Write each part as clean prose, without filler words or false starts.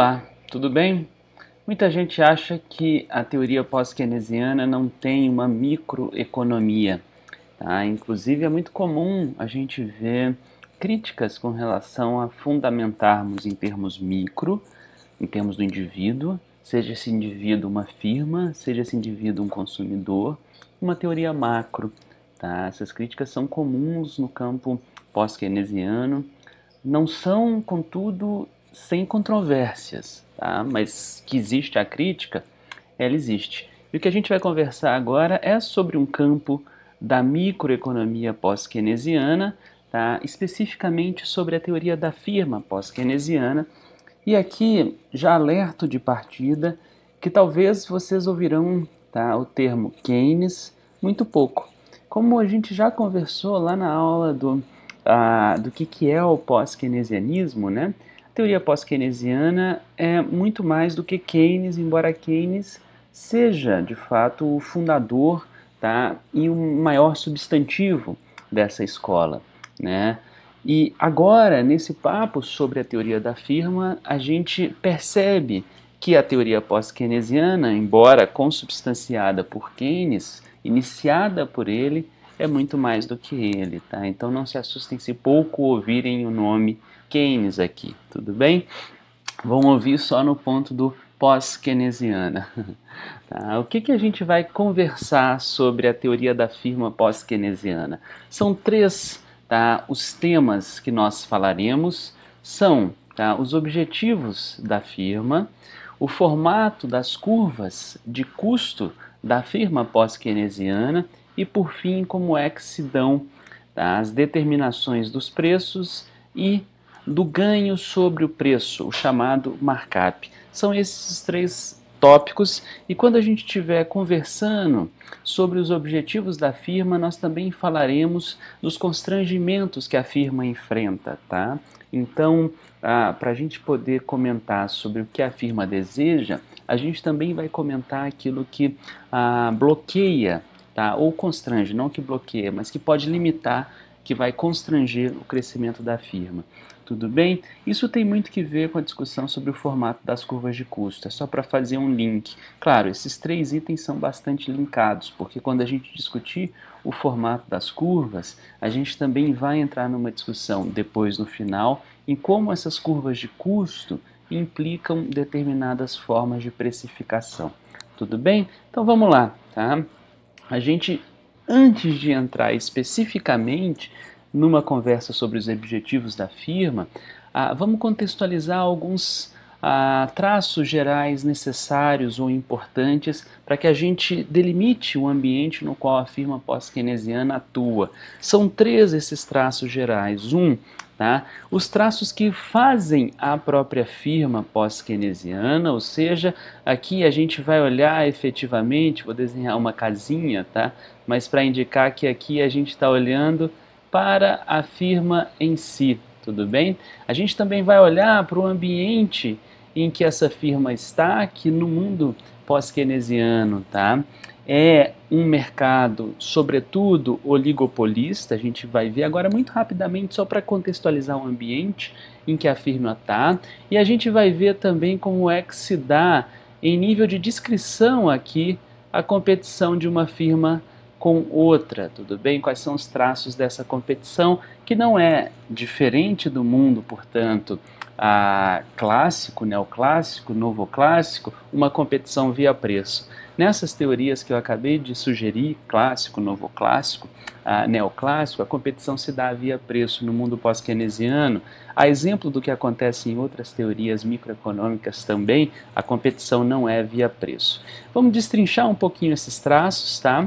Olá, tudo bem? Muita gente acha que a teoria pós-keynesiana não tem uma microeconomia, tá? Inclusive é muito comum a gente ver críticas com relação a fundamentarmos em termos micro, em termos do indivíduo, seja esse indivíduo uma firma, seja esse indivíduo um consumidor, uma teoria macro, tá? Essas críticas são comuns no campo pós-keynesiano, não são, contudo, sem controvérsias, tá? Mas que existe a crítica, ela existe. E o que a gente vai conversar agora é sobre um campo da microeconomia pós-keynesiana, tá? Especificamente sobre a teoria da firma pós-keynesiana. E aqui já alerto de partida que talvez vocês ouvirão, tá, o termo Keynes muito pouco. Como a gente já conversou lá na aula do que é o pós-keynesianismo, né? A teoria pós-keynesiana é muito mais do que Keynes, embora Keynes seja, de fato, o fundador, tá, e o maior substantivo dessa escola, né? E agora, nesse papo sobre a teoria da firma, a gente percebe que a teoria pós-keynesiana, embora consubstanciada por Keynes, iniciada por ele, é muito mais do que ele, tá? Então não se assustem se pouco ouvirem o nome Keynes aqui, tudo bem? Vão ouvir só no ponto do pós-keynesiana. Tá? O que a gente vai conversar sobre a teoria da firma pós-keynesiana? São três, tá, os temas que nós falaremos, são, tá, os objetivos da firma, o formato das curvas de custo da firma pós-keynesiana e, por fim, como é que se dão, tá, as determinações dos preços e do ganho sobre o preço, o chamado markup. São esses três tópicos, e quando a gente estiver conversando sobre os objetivos da firma, nós também falaremos dos constrangimentos que a firma enfrenta, tá? Então, para a gente poder comentar sobre o que a firma deseja, a gente também vai comentar aquilo que bloqueia, tá? Ou constrange, não que bloqueia, mas que pode limitar, que vai constranger o crescimento da firma. Tudo bem? Isso tem muito que ver com a discussão sobre o formato das curvas de custo. É só para fazer um link. Claro, esses três itens são bastante linkados, porque quando a gente discutir o formato das curvas, a gente também vai entrar numa discussão depois no final em como essas curvas de custo implicam determinadas formas de precificação. Tudo bem? Então vamos lá, tá? A gente, antes de entrar especificamente numa conversa sobre os objetivos da firma, vamos contextualizar alguns traços gerais necessários ou importantes para que a gente delimite o ambiente no qual a firma pós-keynesiana atua. São três esses traços gerais. Tá? Os traços que fazem a própria firma pós-keynesiana, ou seja, aqui a gente vai olhar efetivamente, vou desenhar uma casinha, tá? Mas para indicar que aqui a gente está olhando para a firma em si, tudo bem? A gente também vai olhar para o ambiente em que essa firma está, que no mundo pós-keynesiano, tá? É um mercado, sobretudo, oligopolista, a gente vai ver agora muito rapidamente, só para contextualizar o ambiente em que a firma está, e a gente vai ver também como é que se dá, em nível de descrição aqui, a competição de uma firma com outra, tudo bem? Quais são os traços dessa competição, que não é diferente do mundo, portanto, clássico, neoclássico, novoclássico, uma competição via preço. Nessas teorias que eu acabei de sugerir, clássico, novoclássico, neoclássico, a competição se dá via preço no mundo pós-keynesiano. A exemplo do que acontece em outras teorias microeconômicas também, a competição não é via preço. Vamos destrinchar um pouquinho esses traços, tá?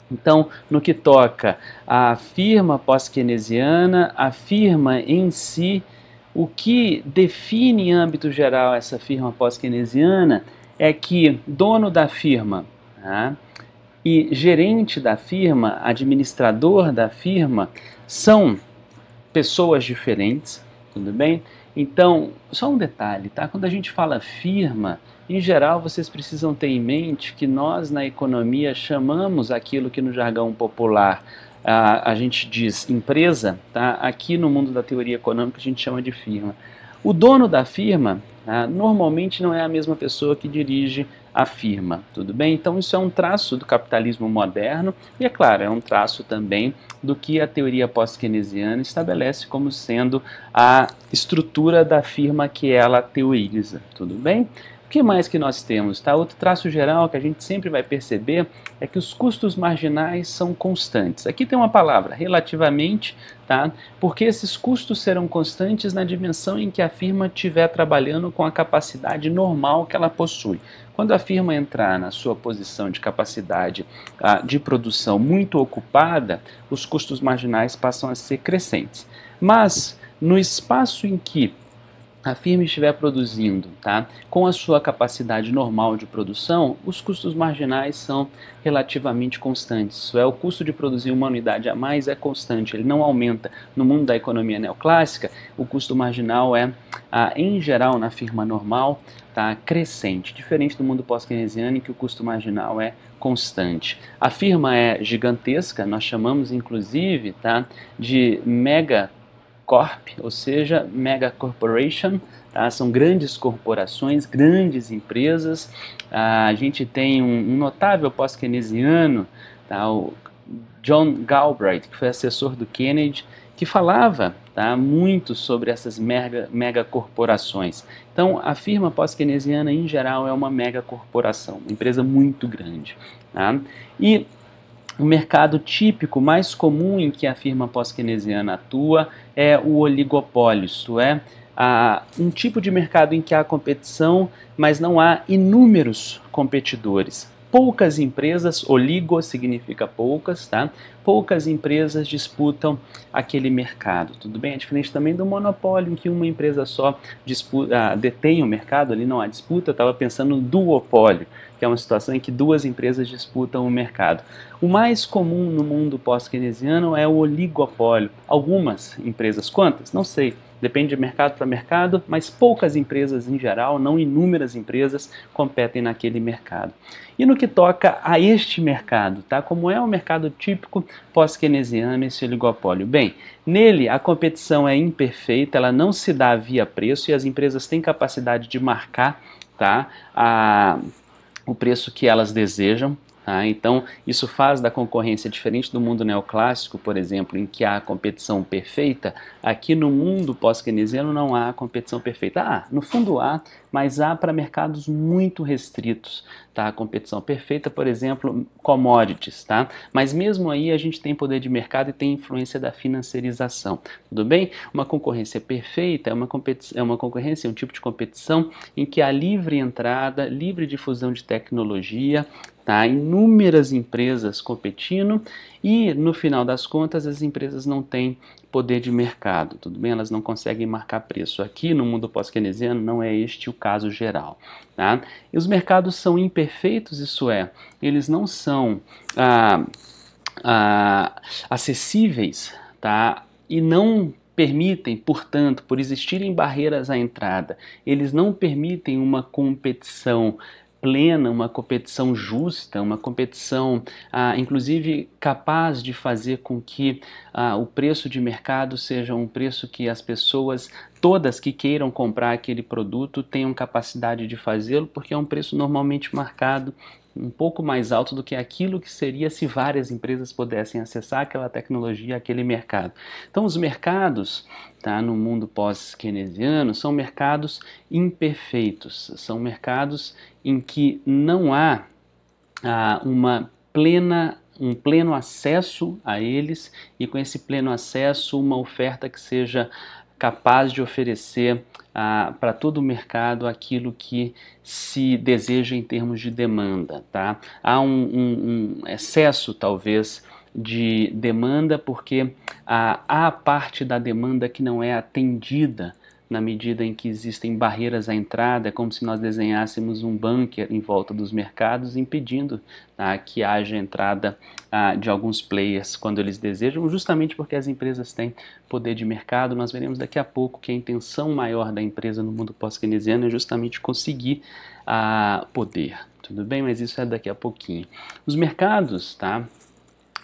Então, no que toca à firma pós-keynesiana, a firma em si, o que define em âmbito geral essa firma pós-keynesiana é que dono da firma, tá, e gerente da firma, administrador da firma, são pessoas diferentes, tudo bem? Então, só um detalhe, tá? Quando a gente fala firma, em geral vocês precisam ter em mente que nós na economia chamamos aquilo que no jargão popular a gente diz empresa, tá? Aqui no mundo da teoria econômica a gente chama de firma. O dono da firma, normalmente não é a mesma pessoa que dirige a firma, tudo bem? Então isso é um traço do capitalismo moderno e, é claro, é um traço também do que a teoria pós-keynesiana estabelece como sendo a estrutura da firma que ela teoriza, tudo bem? O que mais que nós temos? Tá? Outro traço geral que a gente sempre vai perceber é que os custos marginais são constantes. Aqui tem uma palavra, relativamente, tá? Porque esses custos serão constantes na dimensão em que a firma estiver trabalhando com a capacidade normal que ela possui. Quando a firma entrar na sua posição de capacidade de produção muito ocupada, os custos marginais passam a ser crescentes. Mas, no espaço em que a firma estiver produzindo, tá, com a sua capacidade normal de produção, os custos marginais são relativamente constantes. Isso é, o custo de produzir uma unidade a mais é constante, ele não aumenta. No mundo da economia neoclássica, o custo marginal é, em geral, na firma normal, tá, crescente, diferente do mundo pós-keynesiano, em que o custo marginal é constante. A firma é gigantesca, nós chamamos inclusive, tá, de mega Corp, ou seja, Mega Corporation, tá? São grandes corporações, grandes empresas. A gente tem um notável pós-keynesiano, tá? O John Galbraith, que foi assessor do Kennedy, que falava, tá, muito sobre essas mega corporações. Então, a firma pós-keynesiana, em geral, é uma mega corporação, uma empresa muito grande. Tá? E o mercado típico mais comum em que a firma pós-keynesiana atua é o oligopólio, isto é, um tipo de mercado em que há competição, mas não há inúmeros competidores. Poucas empresas, oligo significa poucas, tá? Poucas empresas disputam aquele mercado, tudo bem? É diferente também do monopólio, em que uma empresa só detém o mercado, ali não há disputa. Eu estava pensando no duopólio, que é uma situação em que duas empresas disputam o mercado. O mais comum no mundo pós-keynesiano é o oligopólio. Algumas empresas, quantas? Não sei. Depende de mercado para mercado, mas poucas empresas em geral, não inúmeras empresas, competem naquele mercado. E no que toca a este mercado, tá? Como é o mercado típico pós-keynesiano, esse oligopólio? Bem, nele a competição é imperfeita, ela não se dá via preço e as empresas têm capacidade de marcar, tá, o preço que elas desejam. Então, isso faz da concorrência diferente do mundo neoclássico, por exemplo, em que há competição perfeita. Aqui no mundo pós-keynesiano não há competição perfeita. No fundo há, mas há para mercados muito restritos. Tá? A competição perfeita, por exemplo, commodities. Tá? Mas mesmo aí a gente tem poder de mercado e tem influência da financiarização. Tudo bem? Uma concorrência perfeita é uma concorrência, um tipo de competição em que há livre entrada, livre difusão de tecnologia, tá? Inúmeras empresas competindo e, no final das contas, as empresas não têm poder de mercado, tudo bem? Elas não conseguem marcar preço. Aqui no mundo pós-keynesiano não é este o caso geral. Tá? E os mercados são imperfeitos, isso é, eles não são acessíveis, tá? E não permitem, portanto, por existirem barreiras à entrada, eles não permitem uma competição plena, uma competição justa, uma competição, inclusive, capaz de fazer com que o preço de mercado seja um preço que as pessoas, todas que queiram comprar aquele produto, tenham capacidade de fazê-lo, porque é um preço normalmente marcado um pouco mais alto do que aquilo que seria se várias empresas pudessem acessar aquela tecnologia, aquele mercado. Então, os mercados, tá, no mundo pós-keynesiano são mercados imperfeitos, são mercados em que não há um pleno acesso a eles e, com esse pleno acesso, uma oferta que seja capaz de oferecer para todo o mercado aquilo que se deseja em termos de demanda. Tá? Há um excesso, talvez, de demanda porque há parte da demanda que não é atendida na medida em que existem barreiras à entrada, é como se nós desenhássemos um bunker em volta dos mercados, impedindo que haja entrada de alguns players quando eles desejam, justamente porque as empresas têm poder de mercado. Nós veremos daqui a pouco que a intenção maior da empresa no mundo pós-keynesiano é justamente conseguir poder. Tudo bem? Mas isso é daqui a pouquinho. Os mercados, tá?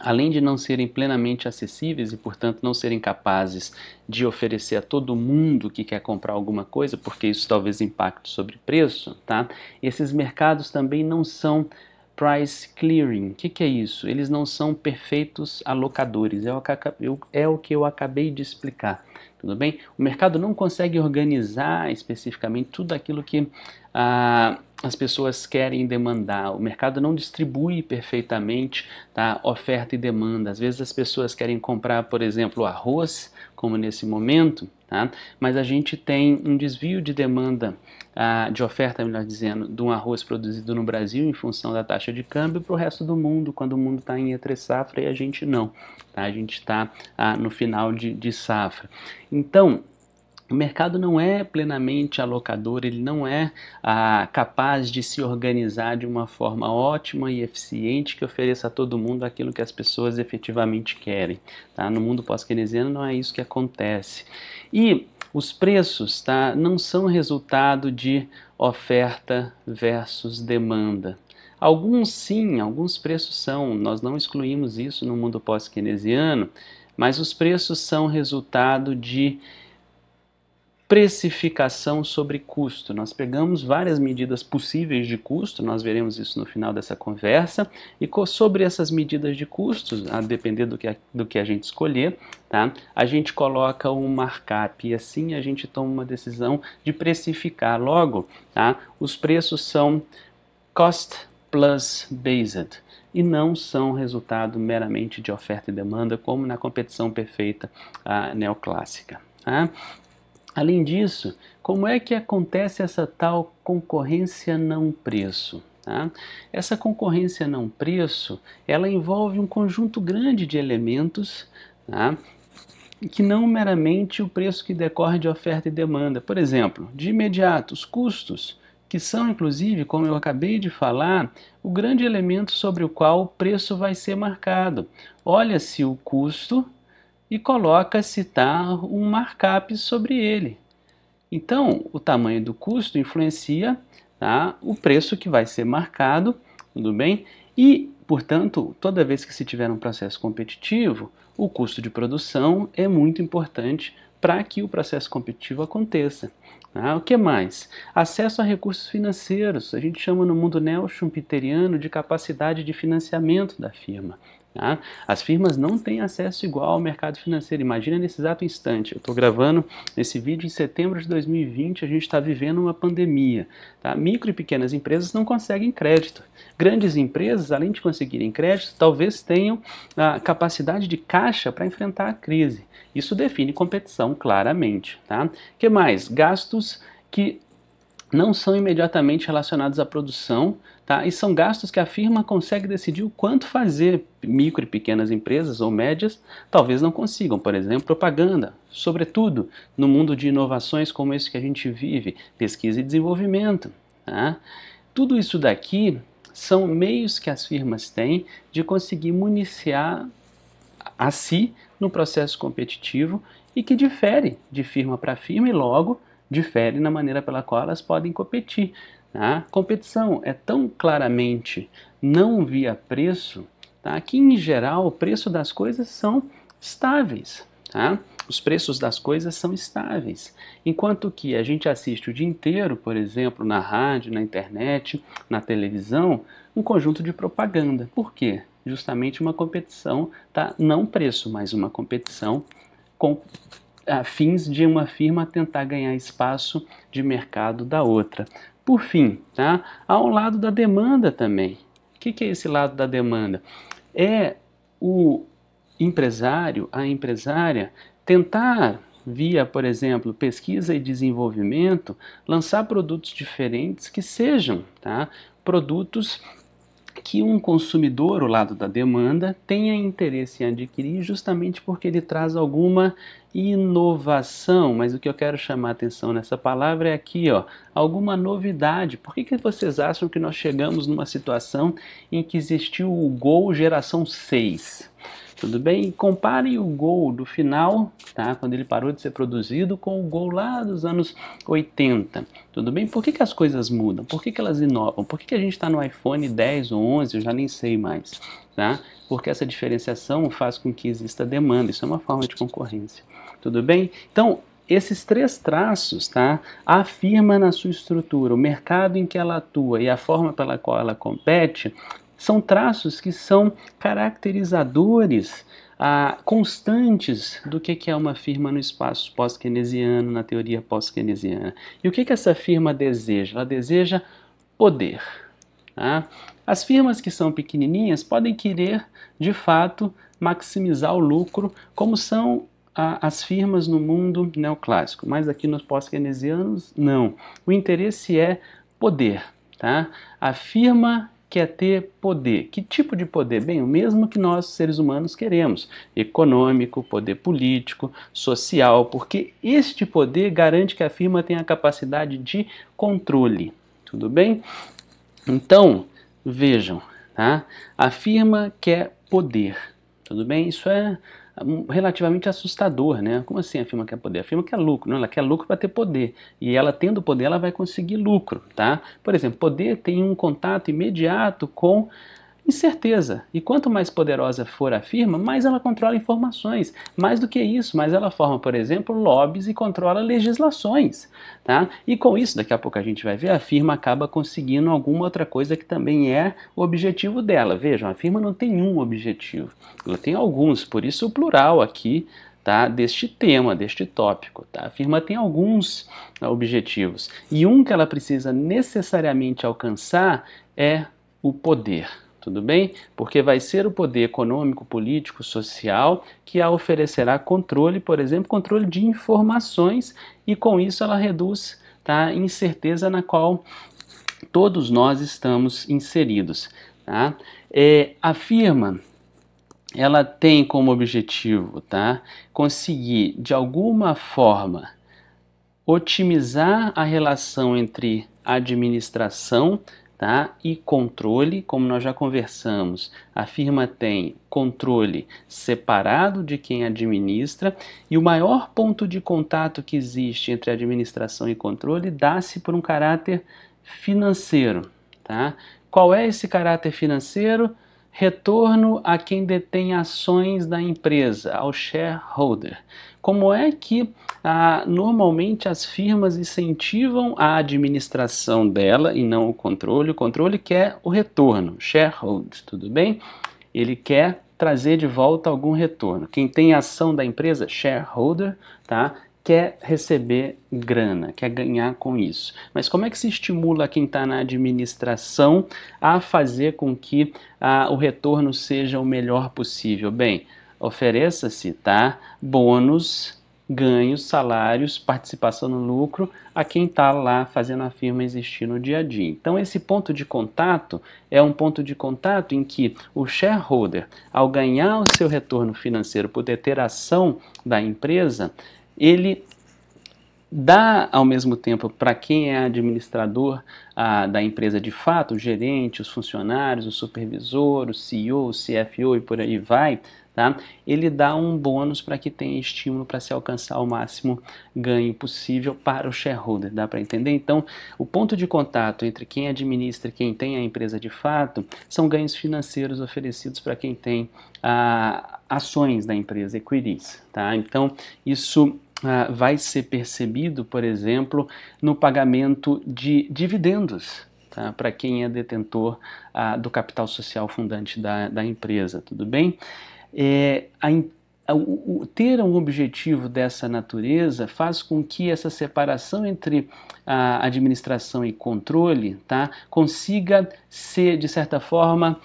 além de não serem plenamente acessíveis e, portanto, não serem capazes de oferecer a todo mundo que quer comprar alguma coisa, porque isso talvez impacte sobre preço, tá? Esses mercados também não são price clearing. O que é isso? Eles não são perfeitos alocadores. É o que eu acabei de explicar. Tudo bem? O mercado não consegue organizar especificamente tudo aquilo que as pessoas querem demandar. O mercado não distribui perfeitamente, tá, oferta e demanda. Às vezes as pessoas querem comprar, por exemplo, arroz, como nesse momento, tá? Mas a gente tem um desvio de demanda, de oferta, melhor dizendo, de um arroz produzido no Brasil em função da taxa de câmbio para o resto do mundo, quando o mundo está em entre safra e a gente não. Tá? A gente está no final de safra. Então, o mercado não é plenamente alocador, ele não é capaz de se organizar de uma forma ótima e eficiente que ofereça a todo mundo aquilo que as pessoas efetivamente querem. Tá? No mundo pós-keynesiano não é isso que acontece. E os preços, tá, não são resultado de oferta versus demanda. Alguns sim, alguns preços são, nós não excluímos isso no mundo pós-keynesiano, mas os preços são resultado de precificação sobre custo. Nós pegamos várias medidas possíveis de custo, nós veremos isso no final dessa conversa, e sobre essas medidas de custos, a depender do que a gente escolher, tá? A gente coloca um markup e assim a gente toma uma decisão de precificar. Logo, tá? Os preços são cost plus based e não são resultado meramente de oferta e demanda, como na competição perfeita neoclássica. Tá? Além disso, como é que acontece essa tal concorrência não preço? Tá? Essa concorrência não preço, ela envolve um conjunto grande de elementos, tá? Que não meramente o preço que decorre de oferta e demanda. Por exemplo, de imediato, os custos, que são inclusive, como eu acabei de falar, o grande elemento sobre o qual o preço vai ser marcado. Olha-se o custo e coloca-se um markup sobre ele. Então, o tamanho do custo influencia, tá, o preço que vai ser marcado, tudo bem? E, portanto, toda vez que se tiver um processo competitivo, o custo de produção é muito importante para que o processo competitivo aconteça. Tá? O que mais? Acesso a recursos financeiros. A gente chama no mundo neo-schumpeteriano de capacidade de financiamento da firma. Tá? As firmas não têm acesso igual ao mercado financeiro. Imagina nesse exato instante. Eu estou gravando esse vídeo em setembro de 2020, a gente está vivendo uma pandemia. Tá? Micro e pequenas empresas não conseguem crédito. Grandes empresas, além de conseguirem crédito, talvez tenham a capacidade de caixa para enfrentar a crise. Isso define competição claramente. Tá? Que mais? Gastos que não são imediatamente relacionados à produção, tá? E são gastos que a firma consegue decidir o quanto fazer. Micro e pequenas empresas ou médias talvez não consigam, por exemplo, propaganda, sobretudo no mundo de inovações como esse que a gente vive, pesquisa e desenvolvimento. Tá? Tudo isso daqui são meios que as firmas têm de conseguir municiar a si no processo competitivo e que difere de firma para firma e logo difere na maneira pela qual elas podem competir. Tá? Competição é tão claramente não via preço, tá? Que em geral o preço das coisas são estáveis. Tá? Os preços das coisas são estáveis. Enquanto que a gente assiste o dia inteiro, por exemplo, na rádio, na internet, na televisão, um conjunto de propaganda. Por quê? Justamente uma competição, tá? Não preço, mas uma competição com fins de uma firma tentar ganhar espaço de mercado da outra. Por fim, tá? Há um lado da demanda também. O que é esse lado da demanda? É o empresário, a empresária, tentar, via, por exemplo, pesquisa e desenvolvimento, lançar produtos diferentes que sejam, tá, produtos que um consumidor, o lado da demanda, tenha interesse em adquirir justamente porque ele traz alguma inovação, mas o que eu quero chamar a atenção nessa palavra é aqui, ó, alguma novidade. Por que vocês acham que nós chegamos numa situação em que existiu o Gol geração 6? Tudo bem? E comparem o Gol do final, tá? Quando ele parou de ser produzido, com o Gol lá dos anos 80. Tudo bem? Por que que as coisas mudam? Por que que elas inovam? Por que que a gente está no iPhone 10 ou 11? Eu já nem sei mais, tá? Porque essa diferenciação faz com que exista demanda. Isso é uma forma de concorrência. Tudo bem? Então, esses três traços, tá? A firma na sua estrutura, o mercado em que ela atua e a forma pela qual ela compete, são traços que são caracterizadores constantes do que é uma firma no espaço pós-keynesiano, na teoria pós-keynesiana. E o que essa firma deseja? Ela deseja poder. Tá? As firmas que são pequenininhas podem querer, de fato, maximizar o lucro, como são as firmas no mundo neoclássico, mas aqui nos pós-keynesianos, não. O interesse é poder. Tá? A firma quer ter poder. Que tipo de poder? Bem, o mesmo que nós, seres humanos, queremos. Econômico, poder político, social, porque este poder garante que a firma tenha a capacidade de controle. Tudo bem? Então, vejam, tá? A firma quer poder. Tudo bem? Isso é relativamente assustador, né? Como assim a firma quer poder? A firma quer lucro, não? Ela quer lucro para ter poder. E ela tendo poder, ela vai conseguir lucro, tá? Por exemplo, poder tem um contato imediato com incerteza. E quanto mais poderosa for a firma, mais ela controla informações. Mais do que isso, mais ela forma, por exemplo, lobbies e controla legislações. Tá? E com isso, daqui a pouco a gente vai ver, a firma acaba conseguindo alguma outra coisa que também é o objetivo dela. Vejam, a firma não tem um objetivo, ela tem alguns, por isso o plural aqui, tá, deste tema, deste tópico. Tá? A firma tem alguns objetivos. E um que ela precisa necessariamente alcançar é o poder. Tudo bem? Porque vai ser o poder econômico, político, social que a oferecerá controle, por exemplo, controle de informações, e com isso ela reduz, tá, a incerteza na qual todos nós estamos inseridos. Tá? A firma, ela tem como objetivo, tá, conseguir de alguma forma otimizar a relação entre administração, tá, e controle. Como nós já conversamos, a firma tem controle separado de quem administra, e o maior ponto de contato que existe entre administração e controle dá-se por um caráter financeiro. Tá? Qual é esse caráter financeiro? Retorno a quem detém ações da empresa, ao shareholder. Como é que normalmente as firmas incentivam a administração dela e não o controle? O controle quer o retorno, shareholder, tudo bem? Ele quer trazer de volta algum retorno. Quem tem ação da empresa, shareholder, tá? Quer receber grana, quer ganhar com isso. Mas como é que se estimula quem está na administração a fazer com que o retorno seja o melhor possível? Bem, ofereça-se, tá, bônus, ganhos, salários, participação no lucro a quem está lá fazendo a firma existir no dia a dia. Então esse ponto de contato é um ponto de contato em que o shareholder, ao ganhar o seu retorno financeiro por ter ação da empresa, ele dá ao mesmo tempo para quem é administrador da empresa de fato, o gerente, os funcionários, o supervisor, o CEO, o CFO e por aí vai, tá? Ele dá um bônus para que tenha estímulo para se alcançar o máximo ganho possível para o shareholder, dá para entender? Então, o ponto de contato entre quem administra e quem tem a empresa de fato são ganhos financeiros oferecidos para quem tem ações da empresa, equities, tá? Então, isso vai ser percebido, por exemplo, no pagamento de dividendos, tá, para quem é detentor do capital social fundante da empresa, tudo bem? Ter um objetivo dessa natureza faz com que essa separação entre administração e controle, tá, consiga ser, de certa forma,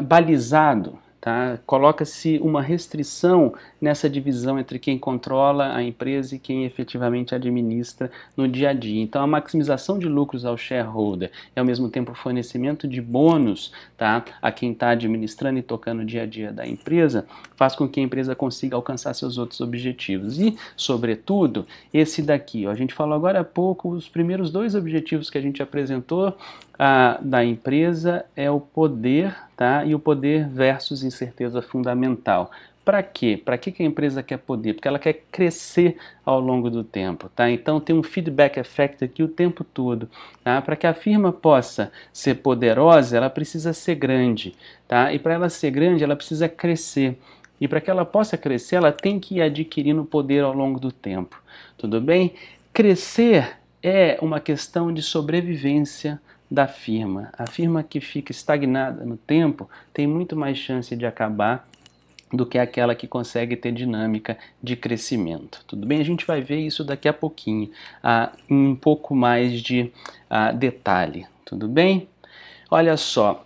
balizado. Tá? Coloca-se uma restrição nessa divisão entre quem controla a empresa e quem efetivamente administra no dia a dia. Então, a maximização de lucros ao shareholder e, ao mesmo tempo, o fornecimento de bônus, tá, a quem está administrando e tocando o dia a dia da empresa, faz com que a empresa consiga alcançar seus outros objetivos. E, sobretudo, esse daqui. Ó, a gente falou agora há pouco, os primeiros dois objetivos que a gente apresentou da empresa é o poder, tá? E o poder versus incerteza fundamental. Para quê? Para que a empresa quer poder? Porque ela quer crescer ao longo do tempo, tá? Então tem um feedback effect aqui o tempo todo, tá? Para que a firma possa ser poderosa, ela precisa ser grande, tá? E para ela ser grande, ela precisa crescer. E para que ela possa crescer, ela tem que ir adquirindo poder ao longo do tempo, tudo bem? Crescer é uma questão de sobrevivência da firma. A firma que fica estagnada no tempo tem muito mais chance de acabar do que aquela que consegue ter dinâmica de crescimento. Tudo bem? A gente vai ver isso daqui a pouquinho, um pouco mais de detalhe. Tudo bem? Olha só,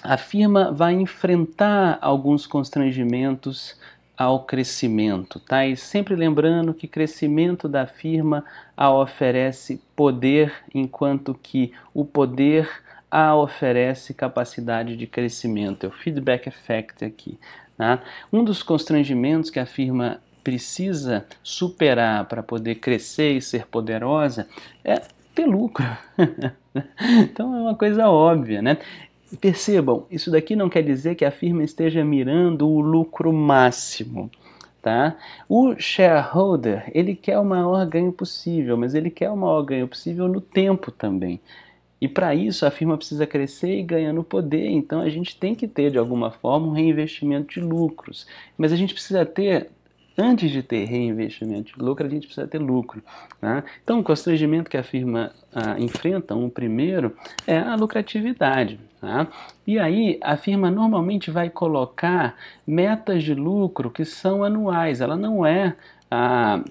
a firma vai enfrentar alguns constrangimentos ao crescimento, tá? E sempre lembrando que crescimento da firma a oferece poder, enquanto que o poder a oferece capacidade de crescimento. É o feedback effect aqui, tá? Um dos constrangimentos que a firma precisa superar para poder crescer e ser poderosa é ter lucro. Então é uma coisa óbvia, né? Percebam, isso daqui não quer dizer que a firma esteja mirando o lucro máximo, tá? O shareholder, ele quer o maior ganho possível, mas ele quer o maior ganho possível no tempo também. E para isso a firma precisa crescer e ganhando poder, então a gente tem que ter de alguma forma um reinvestimento de lucros. Mas a gente precisa ter, antes de ter reinvestimento de lucro, a gente precisa ter lucro. Tá? Então o constrangimento que a firma enfrenta, um primeiro, é a lucratividade. Tá? E aí a firma normalmente vai colocar metas de lucro que são anuais, ela não é a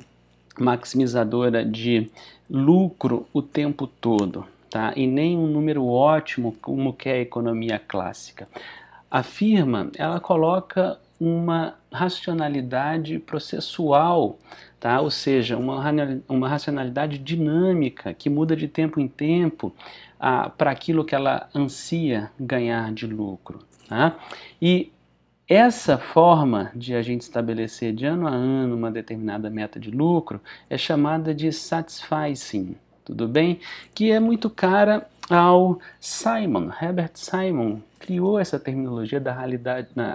maximizadora de lucro o tempo todo, tá? E nem um número ótimo como que é a economia clássica. A firma, ela coloca uma racionalidade processual, tá? Ou seja, uma racionalidade dinâmica que muda de tempo em tempo para aquilo que ela ansia ganhar de lucro. Tá? E essa forma de a gente estabelecer de ano a ano uma determinada meta de lucro é chamada de satisficing, tudo bem? Que é muito cara ao Simon. Herbert Simon criou essa terminologia da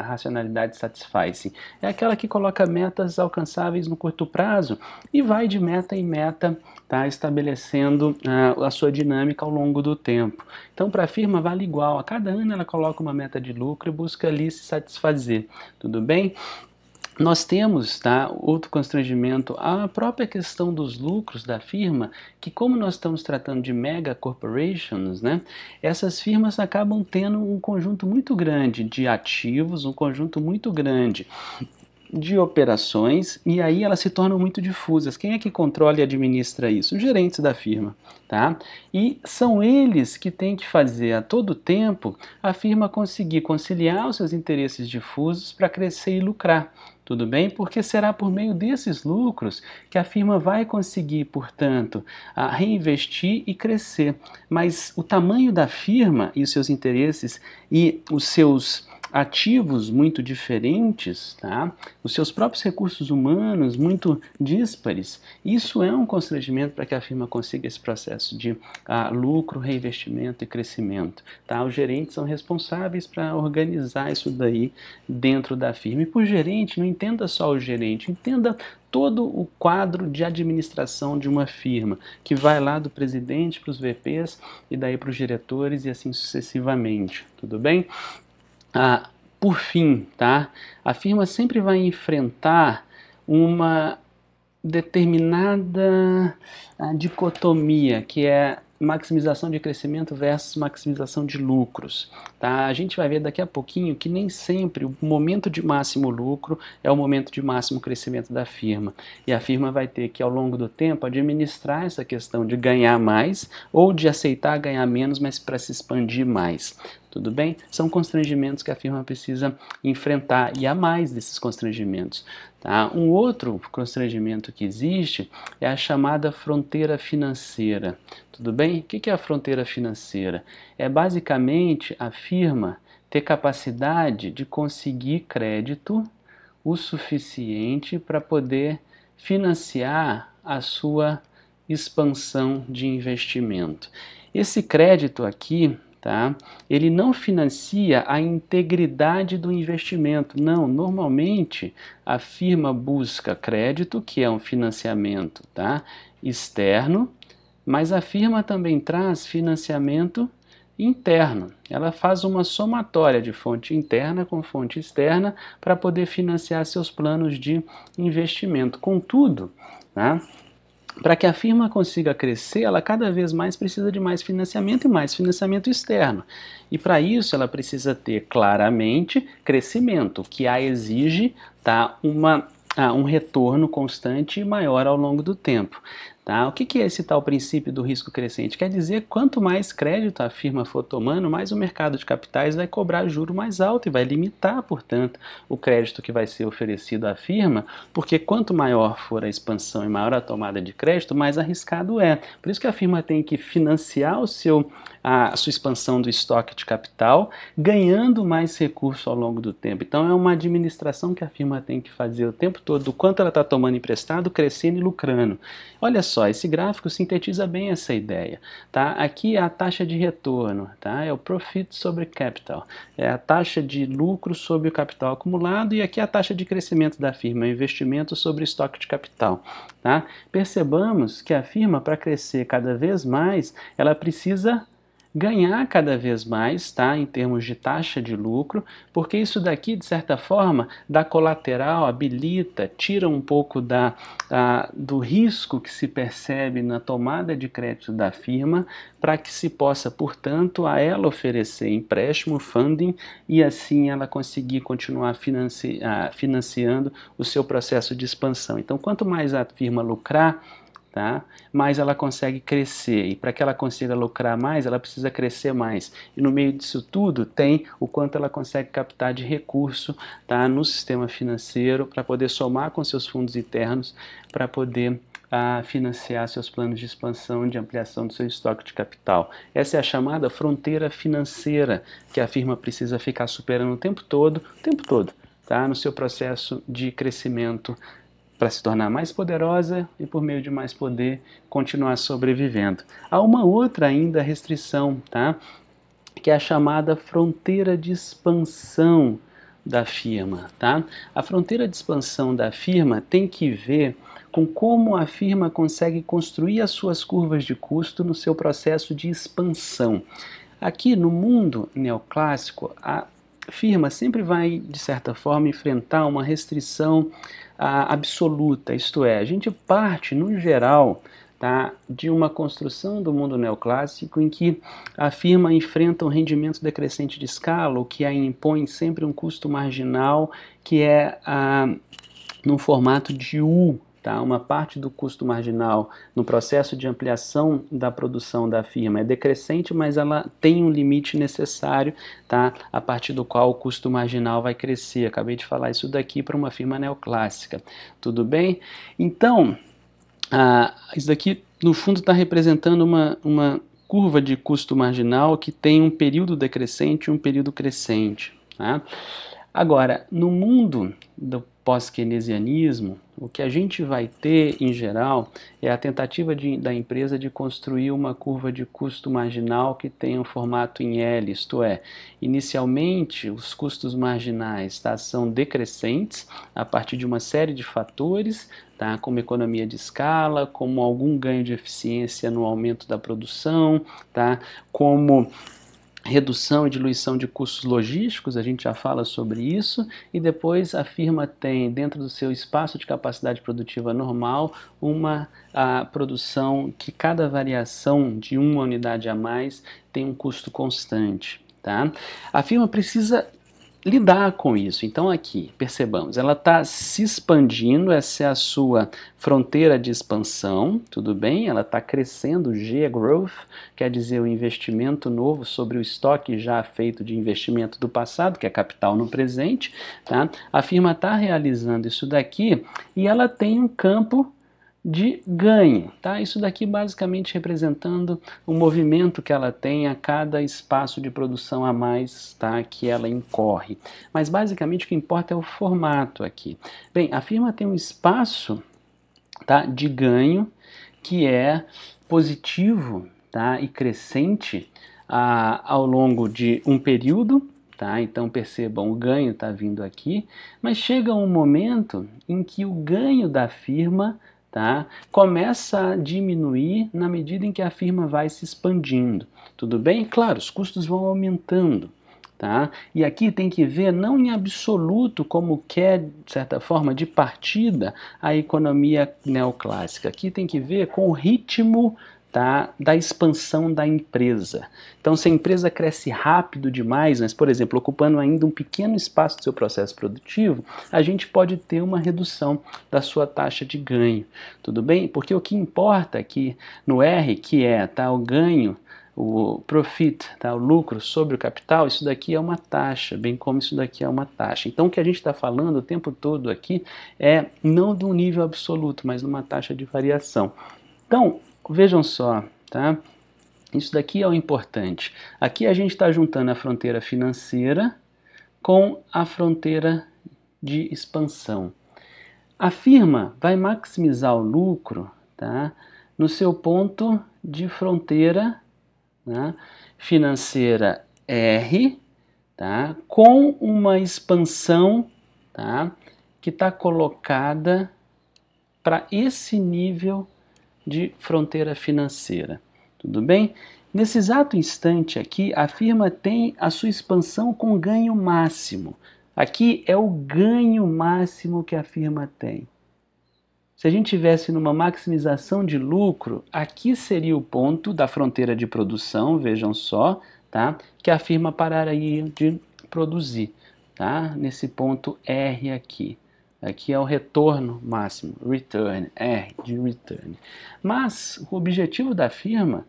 racionalidade satisficing. É aquela que coloca metas alcançáveis no curto prazo e vai de meta em meta, tá, estabelecendo a sua dinâmica ao longo do tempo. Então, para a firma vale igual. A cada ano ela coloca uma meta de lucro e busca ali se satisfazer. Tudo bem? Nós temos, tá, outro constrangimento, a própria questão dos lucros da firma, que como nós estamos tratando de mega corporations, né, essas firmas acabam tendo um conjunto muito grande de ativos, um conjunto muito grande de operações, e aí elas se tornam muito difusas. Quem é que controla e administra isso? Os gerentes da firma, tá? E são eles que têm que fazer a todo tempo a firma conseguir conciliar os seus interesses difusos para crescer e lucrar. Tudo bem? Porque será por meio desses lucros que a firma vai conseguir, portanto, reinvestir e crescer. Mas o tamanho da firma e os seus interesses e os seus ativos muito diferentes, tá? Os seus próprios recursos humanos muito díspares, isso é um constrangimento para que a firma consiga esse processo de lucro, reinvestimento e crescimento. Tá? Os gerentes são responsáveis para organizar isso daí dentro da firma. E por gerente, não entenda só o gerente, entenda todo o quadro de administração de uma firma, que vai lá do presidente para os VPs e daí para os diretores e assim sucessivamente. Tudo bem? Por fim, tá? A firma sempre vai enfrentar uma determinada dicotomia, que é maximização de crescimento versus maximização de lucros. Tá? A gente vai ver daqui a pouquinho que nem sempre o momento de máximo lucro é o momento de máximo crescimento da firma. E a firma vai ter que, ao longo do tempo, administrar essa questão de ganhar mais ou de aceitar ganhar menos, mas para se expandir mais. Tudo bem? São constrangimentos que a firma precisa enfrentar e há mais desses constrangimentos. Tá? Um outro constrangimento que existe é a chamada fronteira financeira. Tudo bem? O que é a fronteira financeira? É basicamente a firma ter capacidade de conseguir crédito o suficiente para poder financiar a sua expansão de investimento. Esse crédito aqui, tá? Ele não financia a integridade do investimento. Não, normalmente a firma busca crédito, que é um financiamento, tá? Externo, mas a firma também traz financiamento interno. Ela faz uma somatória de fonte interna com fonte externa para poder financiar seus planos de investimento. Contudo, né, para que a firma consiga crescer, ela cada vez mais precisa de mais financiamento e mais financiamento externo. E para isso ela precisa ter claramente crescimento, que a exige, tá, um retorno constante e maior ao longo do tempo. Tá? O que é esse tal princípio do risco crescente? Quer dizer, quanto mais crédito a firma for tomando, mais o mercado de capitais vai cobrar juro mais alto e vai limitar, portanto, o crédito que vai ser oferecido à firma, porque quanto maior for a expansão e maior a tomada de crédito, mais arriscado é. Por isso que a firma tem que financiar a sua expansão do estoque de capital, ganhando mais recurso ao longo do tempo. Então é uma administração que a firma tem que fazer o tempo todo, do quanto ela está tomando emprestado, crescendo e lucrando. Olha só, esse gráfico sintetiza bem essa ideia. Tá? Aqui é a taxa de retorno, tá? É o profit sobre capital, é a taxa de lucro sobre o capital acumulado, e aqui é a taxa de crescimento da firma, o investimento sobre o estoque de capital. Tá? Percebamos que a firma, para crescer cada vez mais, ela precisa ganhar cada vez mais, tá, em termos de taxa de lucro, porque isso daqui, de certa forma, dá colateral, habilita, tira um pouco do risco que se percebe na tomada de crédito da firma, para que se possa, portanto, a ela oferecer empréstimo, funding, e assim ela conseguir continuar financiando o seu processo de expansão. Então, quanto mais a firma lucrar, tá, mais ela consegue crescer, e para que ela consiga lucrar mais, ela precisa crescer mais. E no meio disso tudo tem o quanto ela consegue captar de recurso, tá, no sistema financeiro, para poder somar com seus fundos internos, para poder financiar seus planos de expansão, de ampliação do seu estoque de capital. Essa é a chamada fronteira financeira, que a firma precisa ficar superando o tempo todo, tá, no seu processo de crescimento, para se tornar mais poderosa e, por meio de mais poder, continuar sobrevivendo. Há uma outra ainda restrição, tá? Que é a chamada fronteira de expansão da firma. Tá? A fronteira de expansão da firma tem que ver com como a firma consegue construir as suas curvas de custo no seu processo de expansão. Aqui no mundo neoclássico, a firma sempre vai, de certa forma, enfrentar uma restrição absoluta, isto é, a gente parte, no geral, tá, de uma construção do mundo neoclássico em que a firma enfrenta um rendimento decrescente de escala, o que a impõe sempre um custo marginal que é no formato de U. Tá? Uma parte do custo marginal no processo de ampliação da produção da firma é decrescente, mas ela tem um limite necessário, tá? A partir do qual o custo marginal vai crescer. Acabei de falar isso daqui para uma firma neoclássica. Tudo bem? Então, isso daqui no fundo está representando uma curva de custo marginal que tem um período decrescente e um período crescente. Tá? Agora, no mundo do pós-keynesianismo, o que a gente vai ter, em geral, é a tentativa da empresa de construir uma curva de custo marginal que tenha um formato em L, isto é, inicialmente os custos marginais, tá, são decrescentes a partir de uma série de fatores, tá, como economia de escala, como algum ganho de eficiência no aumento da produção, tá, como redução e diluição de custos logísticos, a gente já fala sobre isso, e depois a firma tem, dentro do seu espaço de capacidade produtiva normal, uma produção que cada variação de uma unidade a mais tem um custo constante. Tá? A firma precisa lidar com isso. Então aqui, percebamos, ela está se expandindo, essa é a sua fronteira de expansão, tudo bem? Ela está crescendo, G é growth, quer dizer o investimento novo sobre o estoque já feito de investimento do passado, que é capital no presente, tá? A firma está realizando isso daqui e ela tem um campo de ganho, tá? Isso daqui basicamente representando o movimento que ela tem a cada espaço de produção a mais, tá? Que ela incorre. Mas basicamente o que importa é o formato aqui. Bem, a firma tem um espaço, tá, de ganho que é positivo, tá, e crescente ao longo de um período, tá? Então percebam, o ganho está vindo aqui, mas chega um momento em que o ganho da firma, tá, começa a diminuir na medida em que a firma vai se expandindo. Tudo bem? Claro, os custos vão aumentando. Tá? E aqui tem que ver não em absoluto como quer, de certa forma, de partida a economia neoclássica. Aqui tem que ver com o ritmo, tá, da expansão da empresa. Então, se a empresa cresce rápido demais, mas, por exemplo, ocupando ainda um pequeno espaço do seu processo produtivo, a gente pode ter uma redução da sua taxa de ganho. Tudo bem? Porque o que importa aqui no R, que é, tá, o ganho, o profit, tá, o lucro sobre o capital, isso daqui é uma taxa, bem como isso daqui é uma taxa. Então o que a gente está falando o tempo todo aqui é não de um nível absoluto, mas de uma taxa de variação. Então, vejam só, tá? Isso daqui é o importante. Aqui a gente está juntando a fronteira financeira com a fronteira de expansão. A firma vai maximizar o lucro, tá, no seu ponto de fronteira, né, financeira R, tá, com uma expansão, tá, que está colocada para esse nível de fronteira financeira. Tudo bem? Nesse exato instante aqui, a firma tem a sua expansão com ganho máximo. Aqui é o ganho máximo que a firma tem. Se a gente tivesse numa maximização de lucro, aqui seria o ponto da fronteira de produção, vejam só, tá? Que a firma pararia de produzir, tá? Nesse ponto R aqui. Aqui é o retorno máximo, return, R de return. Mas o objetivo da firma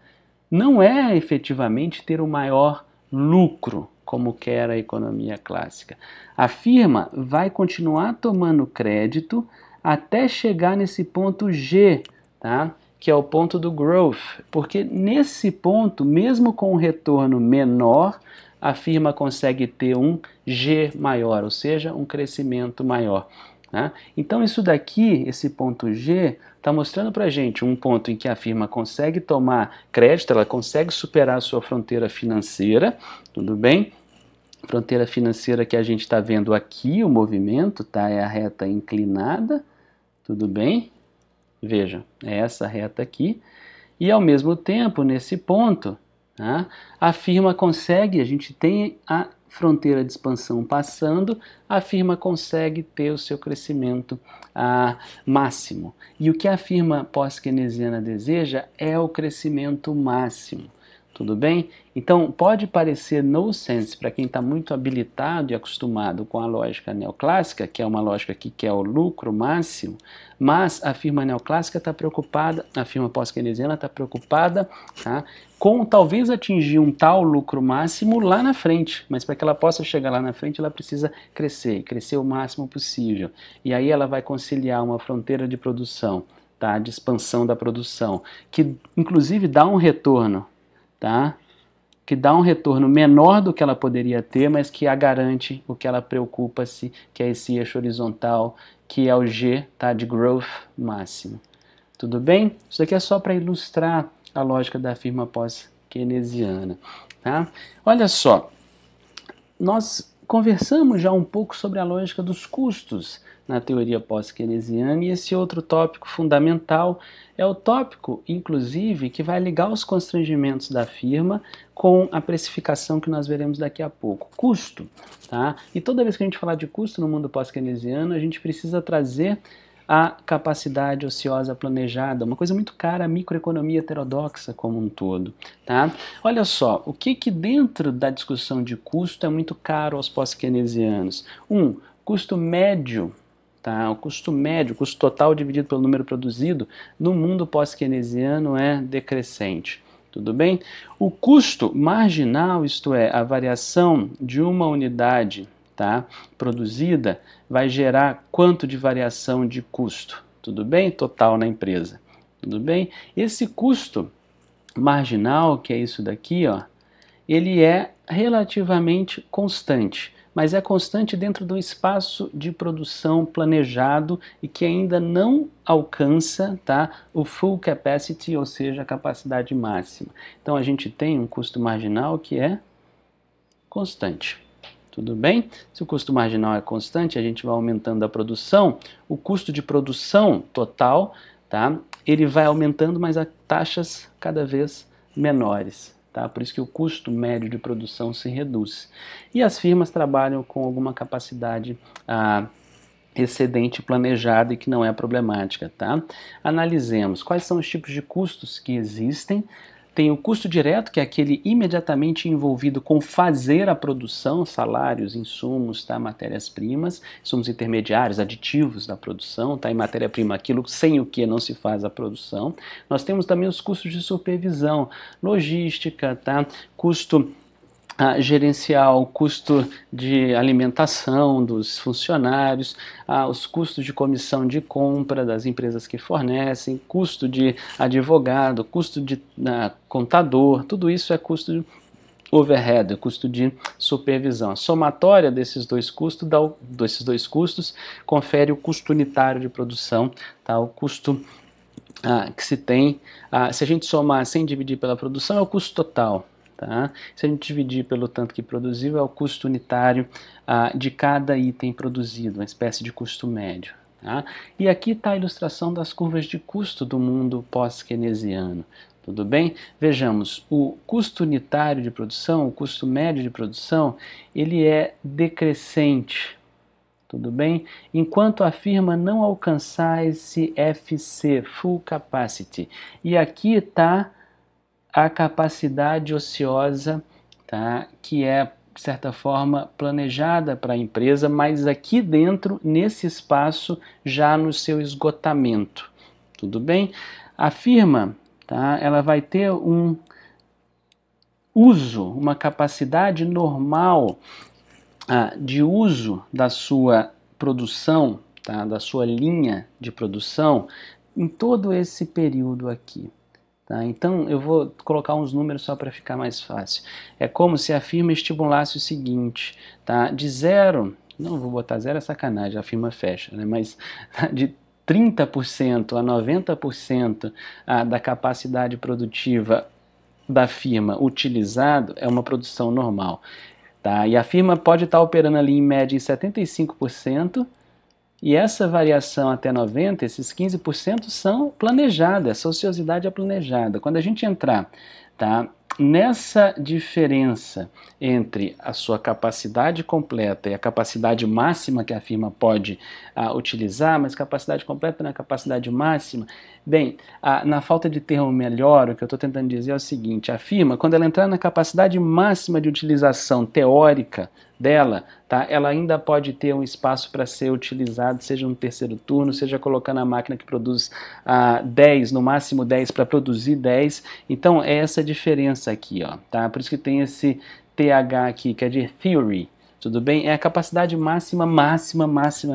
não é efetivamente ter o maior lucro, como quer a economia clássica. A firma vai continuar tomando crédito até chegar nesse ponto G, tá? Que é o ponto do growth, porque nesse ponto, mesmo com um retorno menor, a firma consegue ter um G maior, ou seja, um crescimento maior. Tá? Então isso daqui, esse ponto G, está mostrando para a gente um ponto em que a firma consegue tomar crédito, ela consegue superar a sua fronteira financeira, tudo bem? Fronteira financeira que a gente está vendo aqui, o movimento, tá? É a reta inclinada, tudo bem? Veja, é essa reta aqui. E ao mesmo tempo, nesse ponto, tá, a firma consegue, a gente tem a fronteira de expansão passando, a firma consegue ter o seu crescimento máximo. E o que a firma pós-keynesiana deseja é o crescimento máximo. Tudo bem? Então, pode parecer nonsense para quem está muito habilitado e acostumado com a lógica neoclássica, que é uma lógica que quer o lucro máximo, mas a firma neoclássica está preocupada, a firma pós-keynesiana está preocupada, tá, com talvez atingir um tal lucro máximo lá na frente, mas para que ela possa chegar lá na frente, ela precisa crescer o máximo possível. E aí ela vai conciliar uma fronteira de produção, tá, de expansão da produção, que inclusive dá um retorno, tá? Que dá um retorno menor do que ela poderia ter, mas que a garante o que ela preocupa-se, que é esse eixo horizontal, que é o G, tá? De growth máximo. Tudo bem? Isso aqui é só para ilustrar a lógica da firma pós-keynesiana. Tá? Olha só, nós conversamos já um pouco sobre a lógica dos custos na teoria pós-keynesiana, e esse outro tópico fundamental é o tópico, inclusive, que vai ligar os constrangimentos da firma com a precificação que nós veremos daqui a pouco. Custo. Tá? E toda vez que a gente falar de custo no mundo pós-keynesiano, a gente precisa trazer a capacidade ociosa planejada, uma coisa muito cara, a microeconomia heterodoxa como um todo. Tá? Olha só, o que dentro da discussão de custo é muito caro aos pós-keynesianos? Custo médio. Tá? O custo médio, o custo total dividido pelo número produzido, no mundo pós-keynesiano é decrescente. Tudo bem? O custo marginal, isto é, a variação de uma unidade, tá, produzida, vai gerar quanto de variação de custo? Tudo bem? Total na empresa. Tudo bem? Esse custo marginal, que é isso daqui, ó, ele é relativamente constante. mas é constante dentro do espaço de produção planejado e que ainda não alcança, tá, o full capacity, ou seja, a capacidade máxima. Então a gente tem um custo marginal que é constante. Tudo bem? Se o custo marginal é constante, a gente vai aumentando a produção, o custo de produção total, tá, ele vai aumentando, mas a taxas cada vez menores. Tá? Por isso que o custo médio de produção se reduz. E as firmas trabalham com alguma capacidade excedente planejada e que não é problemática. Tá? Analisemos quais são os tipos de custos que existem. Tem o custo direto, que é aquele imediatamente envolvido com fazer a produção, salários, insumos, tá? Matérias-primas, insumos intermediários, aditivos da produção, tá? E matéria-prima, aquilo sem o que não se faz a produção. Nós temos também os custos de supervisão, logística, tá? Custo gerencial, custo de alimentação dos funcionários, os custos de comissão de compra das empresas que fornecem, custo de advogado, custo de contador, tudo isso é custo de overhead, custo de supervisão. A somatória desses dois custos confere o custo unitário de produção, tá? O custo que se tem, se a gente somar sem dividir pela produção, é o custo total. Tá? Se a gente dividir pelo tanto que produziu, é o custo unitário de cada item produzido, uma espécie de custo médio. Tá? E aqui está a ilustração das curvas de custo do mundo pós-keynesiano. Tudo bem? Vejamos, o custo unitário de produção, o custo médio de produção, ele é decrescente. Tudo bem? Enquanto a firma não alcançar esse FC, Full Capacity. E aqui está a capacidade ociosa, tá, que é, de certa forma, planejada para a empresa, mas aqui dentro, nesse espaço, já no seu esgotamento. Tudo bem? A firma, tá, ela vai ter um uso, uma capacidade normal de uso da sua produção, tá, da sua linha de produção, em todo esse período aqui. Tá? Então, eu vou colocar uns números só para ficar mais fácil. É como se a firma estimulasse o seguinte, tá? De zero, não vou botar zero, é sacanagem, a firma fecha, né? Mas de 30% a 90% da capacidade produtiva da firma utilizado é uma produção normal. Tá? E a firma pode estar operando ali em média em 75%, e essa variação até 90%, esses 15% são planejadas, essa ociosidade é planejada. Quando a gente entrar, tá, nessa diferença entre a sua capacidade completa e a capacidade máxima que a firma pode utilizar, mas capacidade completa não é capacidade máxima, bem, na falta de termo melhor, o que eu estou tentando dizer é o seguinte, a firma, quando ela entrar na capacidade máxima de utilização teórica dela, tá, ela ainda pode ter um espaço para ser utilizado, seja no terceiro turno, seja colocando a máquina que produz 10, no máximo 10 para produzir 10, então é essa diferença aqui, ó, tá? Por isso que tem esse TH aqui, que é de theory, tudo bem? É a capacidade máxima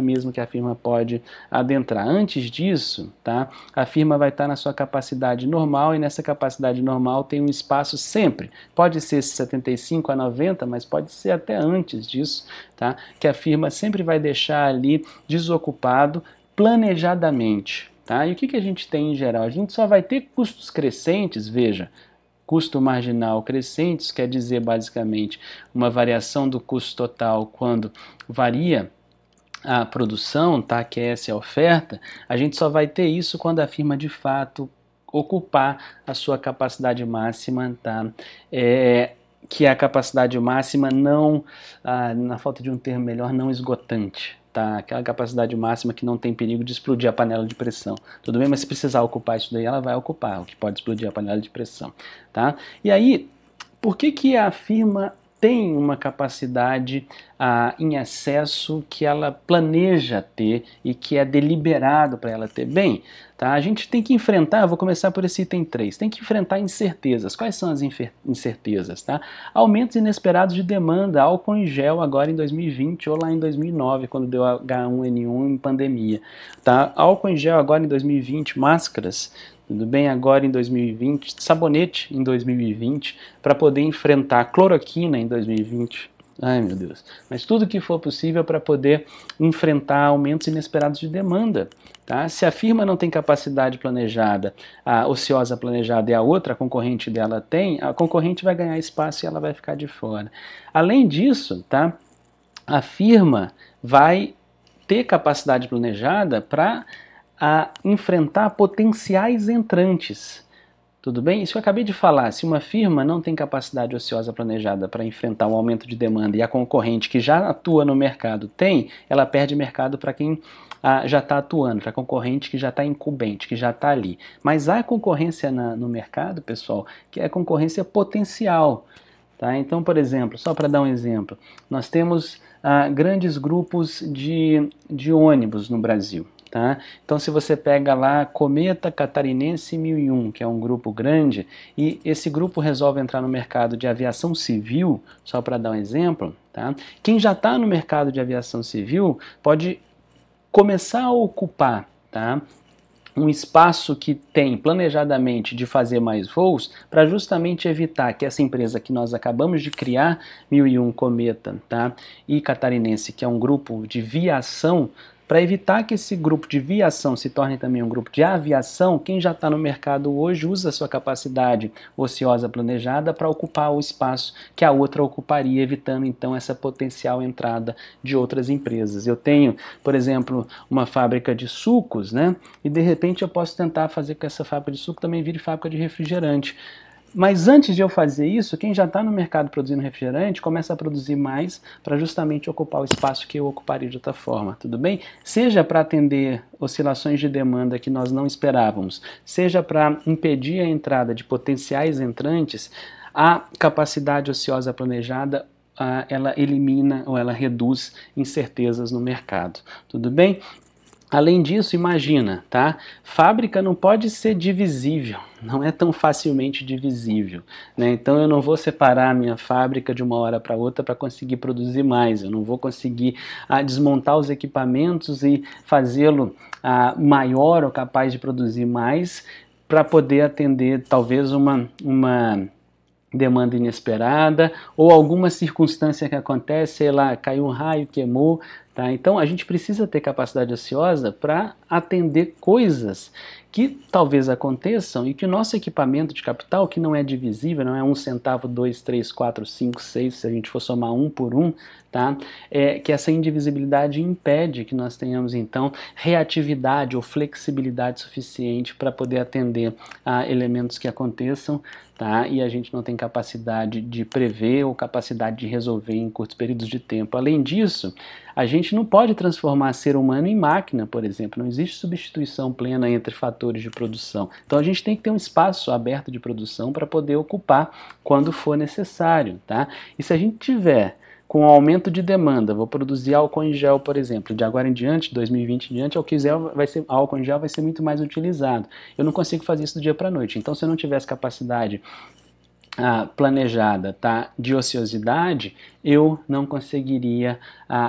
mesmo que a firma pode adentrar. Antes disso, tá, a firma vai estar na sua capacidade normal, e nessa capacidade normal tem um espaço sempre. Pode ser 75 a 90, mas pode ser até antes disso, tá, que a firma sempre vai deixar ali desocupado planejadamente. Tá? E o que a gente tem em geral? A gente só vai ter custos crescentes, veja, custo marginal crescentes quer dizer basicamente uma variação do custo total quando varia a produção, tá? Que essa é a oferta. A gente só vai ter isso quando a firma de fato ocupar a sua capacidade máxima, tá? Que é a capacidade máxima não, na falta de um termo melhor, não esgotante. Tá? Aquela capacidade máxima que não tem perigo de explodir a panela de pressão. Tudo bem? Mas se precisar ocupar isso daí, ela vai ocupar, o que pode explodir a panela de pressão. Tá? E aí, por que a firma tem uma capacidade em excesso que ela planeja ter e que é deliberado para ela ter? Bem, tá, a gente tem que enfrentar, eu vou começar por esse item 3, tem que enfrentar incertezas. Quais são as incertezas? Tá? Aumentos inesperados de demanda, álcool em gel agora em 2020 ou lá em 2009, quando deu H1N1 em pandemia. Tá? Álcool em gel agora em 2020, máscaras, tudo bem? Agora em 2020, sabonete em 2020, para poder enfrentar cloroquina em 2020. Ai, meu Deus. Mas tudo que for possível para poder enfrentar aumentos inesperados de demanda. Tá? Se a firma não tem capacidade planejada, a ociosa planejada e a outra, a concorrente dela tem, a concorrente vai ganhar espaço e ela vai ficar de fora. Além disso, tá? A firma vai ter capacidade planejada para enfrentar potenciais entrantes. Tudo bem? Isso que eu acabei de falar, se uma firma não tem capacidade ociosa planejada para enfrentar um aumento de demanda e a concorrente que já atua no mercado tem, ela perde mercado para quem já está atuando, para a concorrente que já está incumbente, que já está ali. Mas há concorrência no mercado, pessoal, que é concorrência potencial. Tá? Então, por exemplo, só para dar um exemplo, nós temos grandes grupos de ônibus no Brasil. Tá? Então, se você pega lá Cometa Catarinense 1001, que é um grupo grande, e esse grupo resolve entrar no mercado de aviação civil, só para dar um exemplo, tá? Quem já está no mercado de aviação civil pode começar a ocupar, tá? Um espaço que tem planejadamente de fazer mais voos para justamente evitar que essa empresa que nós acabamos de criar, 1001 Cometa, tá? E Catarinense, que é um grupo de viação, para evitar que esse grupo de viação se torne também um grupo de aviação, quem já está no mercado hoje usa a sua capacidade ociosa planejada para ocupar o espaço que a outra ocuparia, evitando então essa potencial entrada de outras empresas. Eu tenho, por exemplo, uma fábrica de sucos, né? E de repente eu posso tentar fazer com que essa fábrica de suco também vire fábrica de refrigerante. Mas antes de eu fazer isso, quem já está no mercado produzindo refrigerante começa a produzir mais para justamente ocupar o espaço que eu ocuparia de outra forma, tudo bem? Seja para atender oscilações de demanda que nós não esperávamos, seja para impedir a entrada de potenciais entrantes, a capacidade ociosa planejada ela elimina ou ela reduz incertezas no mercado, tudo bem? Além disso, imagina, tá? Fábrica não pode ser divisível, não é tão facilmente divisível, né? Então eu não vou separar a minha fábrica de uma hora para outra para conseguir produzir mais, eu não vou conseguir desmontar os equipamentos e fazê-lo maior ou capaz de produzir mais para poder atender talvez uma demanda inesperada ou alguma circunstância que acontece, sei lá, caiu um raio, queimou, tá? Então a gente precisa ter capacidade ociosa para atender coisas que talvez aconteçam e que o nosso equipamento de capital, que não é divisível, não é 1 centavo, 2, 3, 4, 5, 6, se a gente for somar um por um, tá? Que essa indivisibilidade impede que nós tenhamos então reatividade ou flexibilidade suficiente para poder atender a elementos que aconteçam, tá? E a gente não tem capacidade de prever ou capacidade de resolver em curtos períodos de tempo. Além disso, a gente não pode transformar ser humano em máquina, por exemplo. Não existe substituição plena entre fatores de produção. Então a gente tem que ter um espaço aberto de produção para poder ocupar quando for necessário, tá? E se a gente tiver com o aumento de demanda, vou produzir álcool em gel, por exemplo, de agora em diante, 2020 em diante, álcool em gel vai ser muito mais utilizado. Eu não consigo fazer isso do dia para a noite. Então, se eu não tivesse capacidade planejada, tá, de ociosidade, eu não conseguiria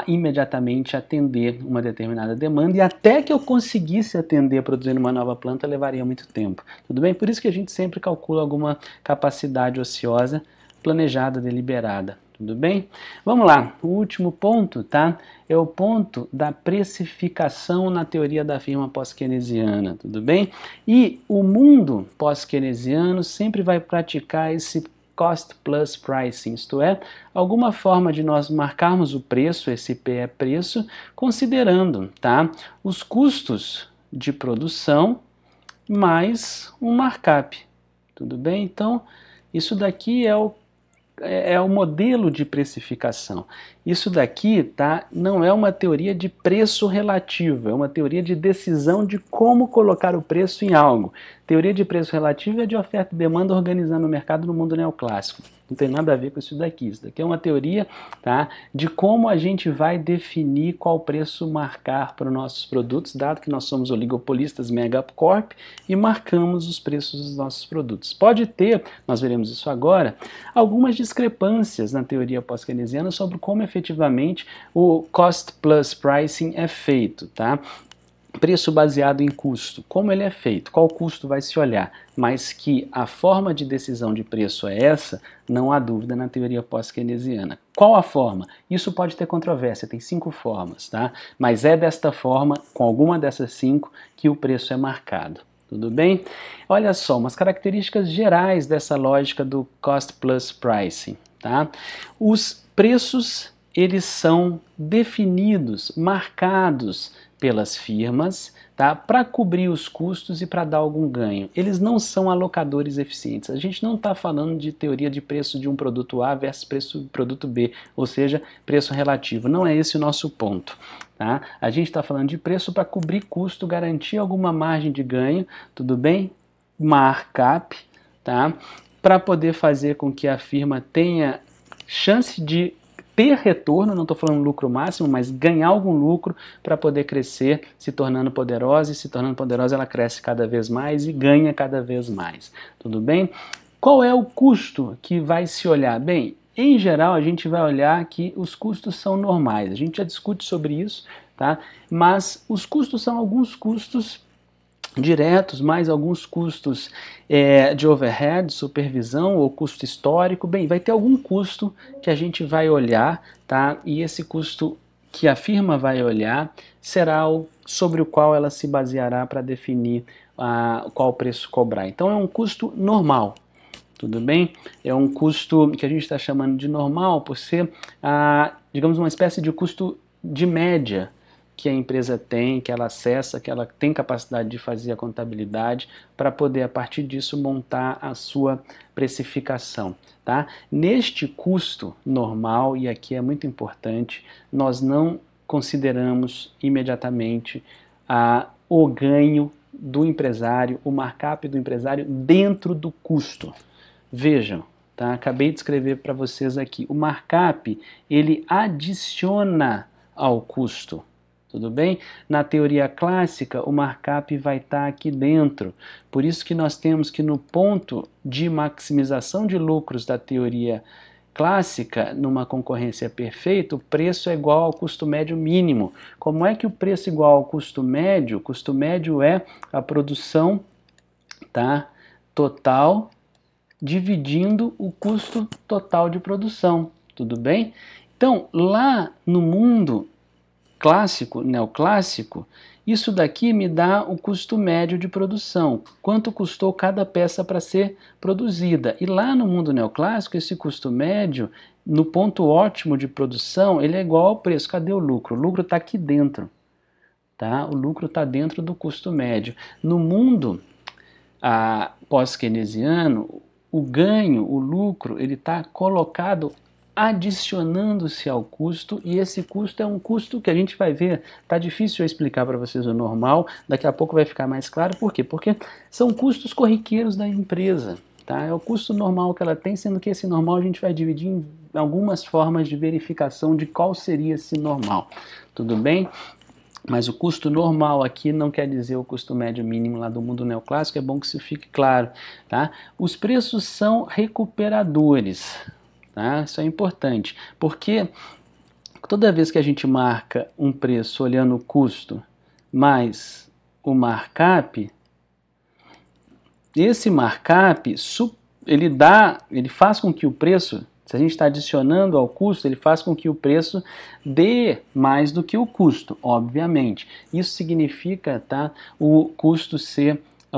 imediatamente atender uma determinada demanda, e até que eu conseguisse atender produzindo uma nova planta levaria muito tempo. Tudo bem? Por isso que a gente sempre calcula alguma capacidade ociosa planejada, deliberada. Tudo bem? Vamos lá, o último ponto, tá? É o ponto da precificação na teoria da firma pós-keynesiana, tudo bem? E o mundo pós-keynesiano sempre vai praticar esse cost plus pricing, isto é, alguma forma de nós marcarmos o preço, esse P é preço, considerando, tá, os custos de produção mais um markup, tudo bem? Então, isso daqui é o modelo de precificação. Isso daqui, tá, não é uma teoria de preço relativo, é uma teoria de decisão de como colocar o preço em algo. Teoria de preço relativo é de oferta e demanda organizando o mercado no mundo neoclássico. Não tem nada a ver com isso daqui. Isso daqui é uma teoria, tá, de como a gente vai definir qual preço marcar para os nossos produtos, dado que nós somos oligopolistas megacorp e marcamos os preços dos nossos produtos. Pode ter, nós veremos isso agora, algumas discrepâncias na teoria pós-keynesiana sobre como efetivamente o cost plus pricing é feito, tá? preço baseado em custo. Como ele é feito? Qual custo vai se olhar? Mas que a forma de decisão de preço é essa, não há dúvida na teoria pós-keynesiana. Qual a forma? Isso pode ter controvérsia, tem 5 formas, tá? Mas é desta forma, com alguma dessas 5, que o preço é marcado. Tudo bem? Olha só, umas características gerais dessa lógica do Cost Plus Pricing, tá? Os preços, eles são definidos, marcados pelas firmas, tá? Para cobrir os custos e para dar algum ganho. Eles não são alocadores eficientes. A gente não está falando de teoria de preço de um produto A versus preço do produto B, ou seja, preço relativo. Não é esse o nosso ponto. Tá? A gente está falando de preço para cobrir custo, garantir alguma margem de ganho, tudo bem? Markup, tá? Para poder fazer com que a firma tenha chance de ter retorno, não estou falando lucro máximo, mas ganhar algum lucro para poder crescer, se tornando poderosa, e se tornando poderosa ela cresce cada vez mais e ganha cada vez mais, tudo bem? Qual é o custo que vai se olhar? Bem, em geral a gente vai olhar que os custos são normais, a gente já discute sobre isso, tá? Mas os custos são alguns custos diretos, mais alguns custos de overhead, supervisão ou custo histórico. Bem, vai ter algum custo que a gente vai olhar, tá? E esse custo que a firma vai olhar será o sobre o qual ela se baseará para definir qual preço cobrar. Então é um custo normal, tudo bem? É um custo que a gente está chamando de normal por ser, digamos, uma espécie de custo de média que a empresa tem, que ela acessa, que ela tem capacidade de fazer a contabilidade para poder, a partir disso, montar a sua precificação. Tá? Neste custo normal, e aqui é muito importante, nós não consideramos imediatamente o ganho do empresário, o markup do empresário dentro do custo. Vejam, tá? Acabei de escrever para vocês aqui. O markup, ele adiciona ao custo. Tudo bem? Na teoria clássica, o markup vai estar aqui dentro. Por isso que nós temos que no ponto de maximização de lucros da teoria clássica, numa concorrência perfeita, o preço é igual ao custo médio mínimo. Como é que o preço é igual ao custo médio? O custo médio é a produção, tá, total dividindo o custo total de produção. Tudo bem? Então, lá no mundo clássico, neoclássico, isso daqui me dá o custo médio de produção, quanto custou cada peça para ser produzida. E lá no mundo neoclássico, esse custo médio, no ponto ótimo de produção, ele é igual ao preço. Cadê o lucro? O lucro está aqui dentro. Tá? O lucro está dentro do custo médio. No mundo pós-keynesiano, o ganho, o lucro, ele está colocado adicionando-se ao custo, e esse custo é um custo que a gente vai ver, tá difícil eu explicar para vocês o normal, daqui a pouco vai ficar mais claro. Por quê? Porque são custos corriqueiros da empresa, tá? É o custo normal que ela tem, sendo que esse normal a gente vai dividir em algumas formas de verificação de qual seria esse normal, tudo bem? Mas o custo normal aqui não quer dizer o custo médio mínimo lá do mundo neoclássico, é bom que isso fique claro, tá? Os preços são recuperadores, tá? Isso é importante, porque toda vez que a gente marca um preço olhando o custo mais o markup, esse markup ele faz com que o preço, se a gente está adicionando ao custo, ele faz com que o preço dê mais do que o custo, obviamente. Isso significa, tá, o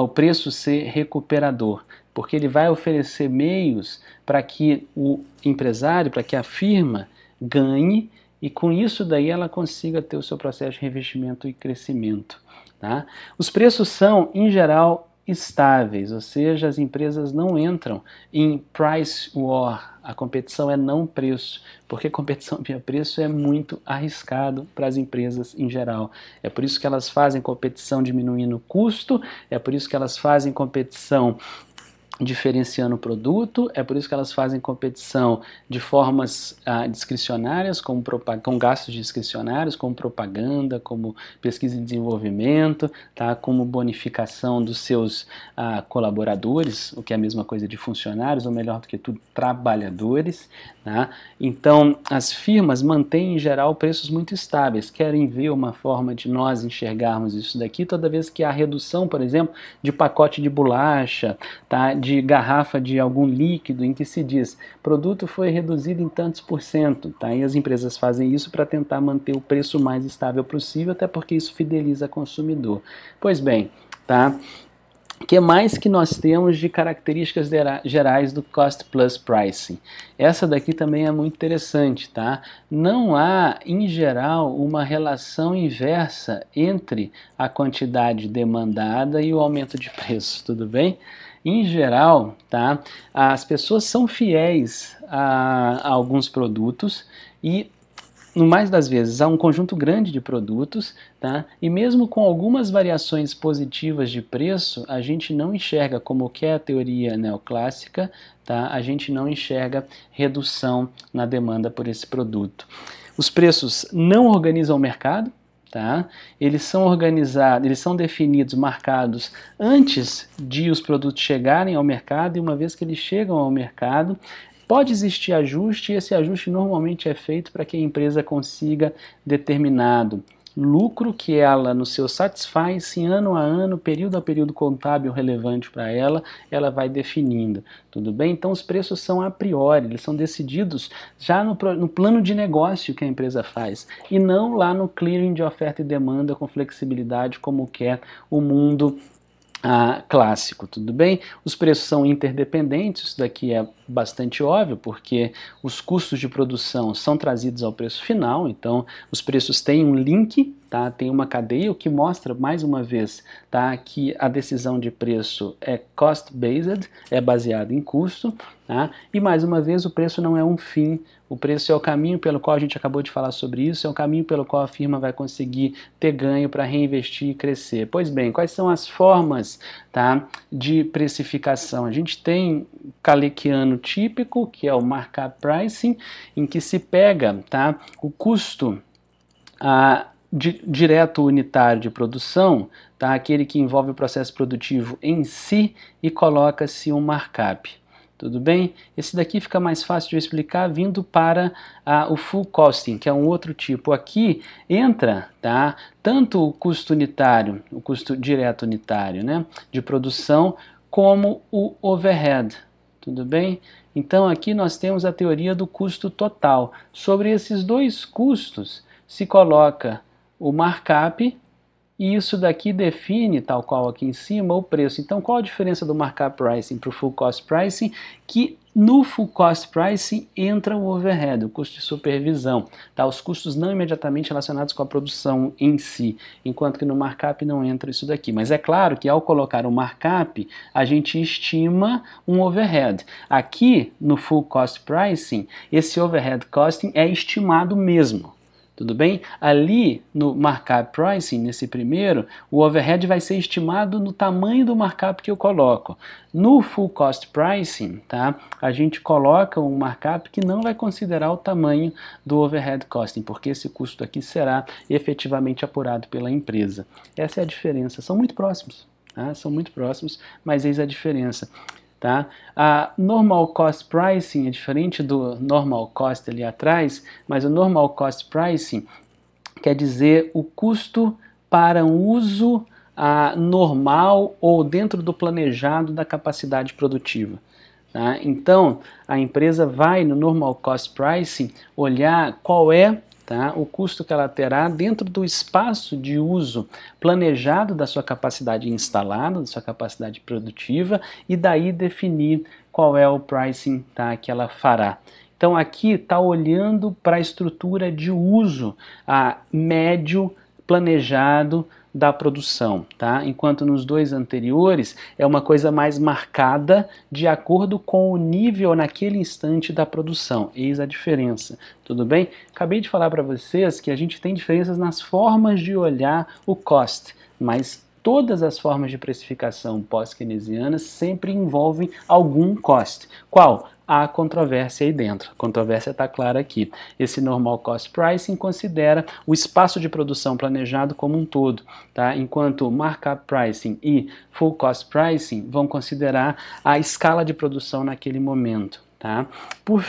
preço ser recuperador, porque ele vai oferecer meios para que o empresário, para que a firma ganhe, e com isso daí ela consiga ter o seu processo de revestimento e crescimento. Tá? Os preços são, em geral, estáveis, ou seja, as empresas não entram em price war, a competição é não preço, porque competição via preço é muito arriscado para as empresas em geral. É por isso que elas fazem competição diminuindo o custo, é por isso que elas fazem competição diferenciando o produto, é por isso que elas fazem competição de formas discricionárias, com gastos discricionários, como propaganda, como pesquisa e desenvolvimento, tá? Como bonificação dos seus colaboradores, o que é a mesma coisa de funcionários, ou melhor do que tudo, trabalhadores. Tá? Então, as firmas mantêm, em geral, preços muito estáveis, querem ver uma forma de nós enxergarmos isso daqui toda vez que há redução, por exemplo, de pacote de bolacha, tá? De garrafa de algum líquido em que se diz produto foi reduzido em tantos por cento, tá? E as empresas fazem isso para tentar manter o preço mais estável possível, até porque isso fideliza o consumidor. Pois bem, tá? O que mais que nós temos de características gerais do Cost Plus Pricing? Essa daqui também é muito interessante, tá? Não há, em geral, uma relação inversa entre a quantidade demandada e o aumento de preço, tudo bem? Em geral, tá? As pessoas são fiéis a alguns produtos e no mais das vezes, há um conjunto grande de produtos, tá? E mesmo com algumas variações positivas de preço, a gente não enxerga, como que é a teoria neoclássica, tá? A gente não enxerga redução na demanda por esse produto. Os preços não organizam o mercado, tá? Eles são organizados, eles são definidos, marcados antes de os produtos chegarem ao mercado, e uma vez que eles chegam ao mercado, pode existir ajuste, e esse ajuste normalmente é feito para que a empresa consiga determinado lucro que ela, no seu satisfaz, ano a ano, período a período contábil relevante para ela, ela vai definindo, tudo bem? Então os preços são a priori, eles são decididos já no plano de negócio que a empresa faz, e não lá no clearing de oferta e demanda com flexibilidade como quer o mundo clássico, tudo bem? Os preços são interdependentes, isso daqui é bastante óbvio, porque os custos de produção são trazidos ao preço final, então os preços têm um link, tá? Tem uma cadeia, o que mostra, mais uma vez, tá? Que a decisão de preço é cost-based, é baseado em custo, tá? E mais uma vez, o preço não é um fim, o preço é o caminho pelo qual a gente acabou de falar sobre isso, é o caminho pelo qual a firma vai conseguir ter ganho para reinvestir e crescer. Pois bem, quais são as formas, tá, de precificação? A gente tem Kalekiano típico, que é o markup pricing, em que se pega, tá, o custo direto unitário de produção, tá, aquele que envolve o processo produtivo em si, e coloca-se um markup. Tudo bem? Esse daqui fica mais fácil de eu explicar vindo para o full costing, que é um outro tipo. Aqui entra, tá, tanto o custo unitário, o custo direto unitário, né, de produção, como o overhead. Tudo bem? Então aqui nós temos a teoria do custo total. Sobre esses dois custos se coloca o markup, e isso daqui define, tal qual aqui em cima, o preço. Então, qual a diferença do markup pricing para o full cost pricing? Que no full cost pricing entra o overhead, o custo de supervisão, tá? Os custos não imediatamente relacionados com a produção em si, enquanto que no markup não entra isso daqui. Mas é claro que ao colocar o markup, a gente estima um overhead. Aqui no full cost pricing, esse overhead costing é estimado mesmo. Tudo bem? Ali no markup pricing, nesse primeiro, o overhead vai ser estimado no tamanho do markup que eu coloco. No full cost pricing, tá, a gente coloca um markup que não vai considerar o tamanho do overhead costing, porque esse custo aqui será efetivamente apurado pela empresa. Essa é a diferença. São muito próximos, tá? São muito próximos, mas eis a diferença. Tá? A normal cost pricing é diferente do normal cost ali atrás, mas o normal cost pricing quer dizer o custo para um uso normal ou dentro do planejado da capacidade produtiva. Tá? Então, a empresa vai no normal cost pricing olhar qual é, tá, o custo que ela terá dentro do espaço de uso planejado da sua capacidade instalada, da sua capacidade produtiva, e daí definir qual é o pricing, tá, que ela fará. Então aqui está olhando para a estrutura de uso médio planejado da produção, tá? Enquanto nos dois anteriores é uma coisa mais marcada de acordo com o nível naquele instante da produção. Eis a diferença, tudo bem? Acabei de falar para vocês que a gente tem diferenças nas formas de olhar o cost, mas todas as formas de precificação pós-keynesianas sempre envolvem algum cost. Qual? Há controvérsia aí dentro. A controvérsia está clara aqui. Esse normal cost pricing considera o espaço de produção planejado como um todo, tá? Enquanto markup pricing e full cost pricing vão considerar a escala de produção naquele momento, tá? Por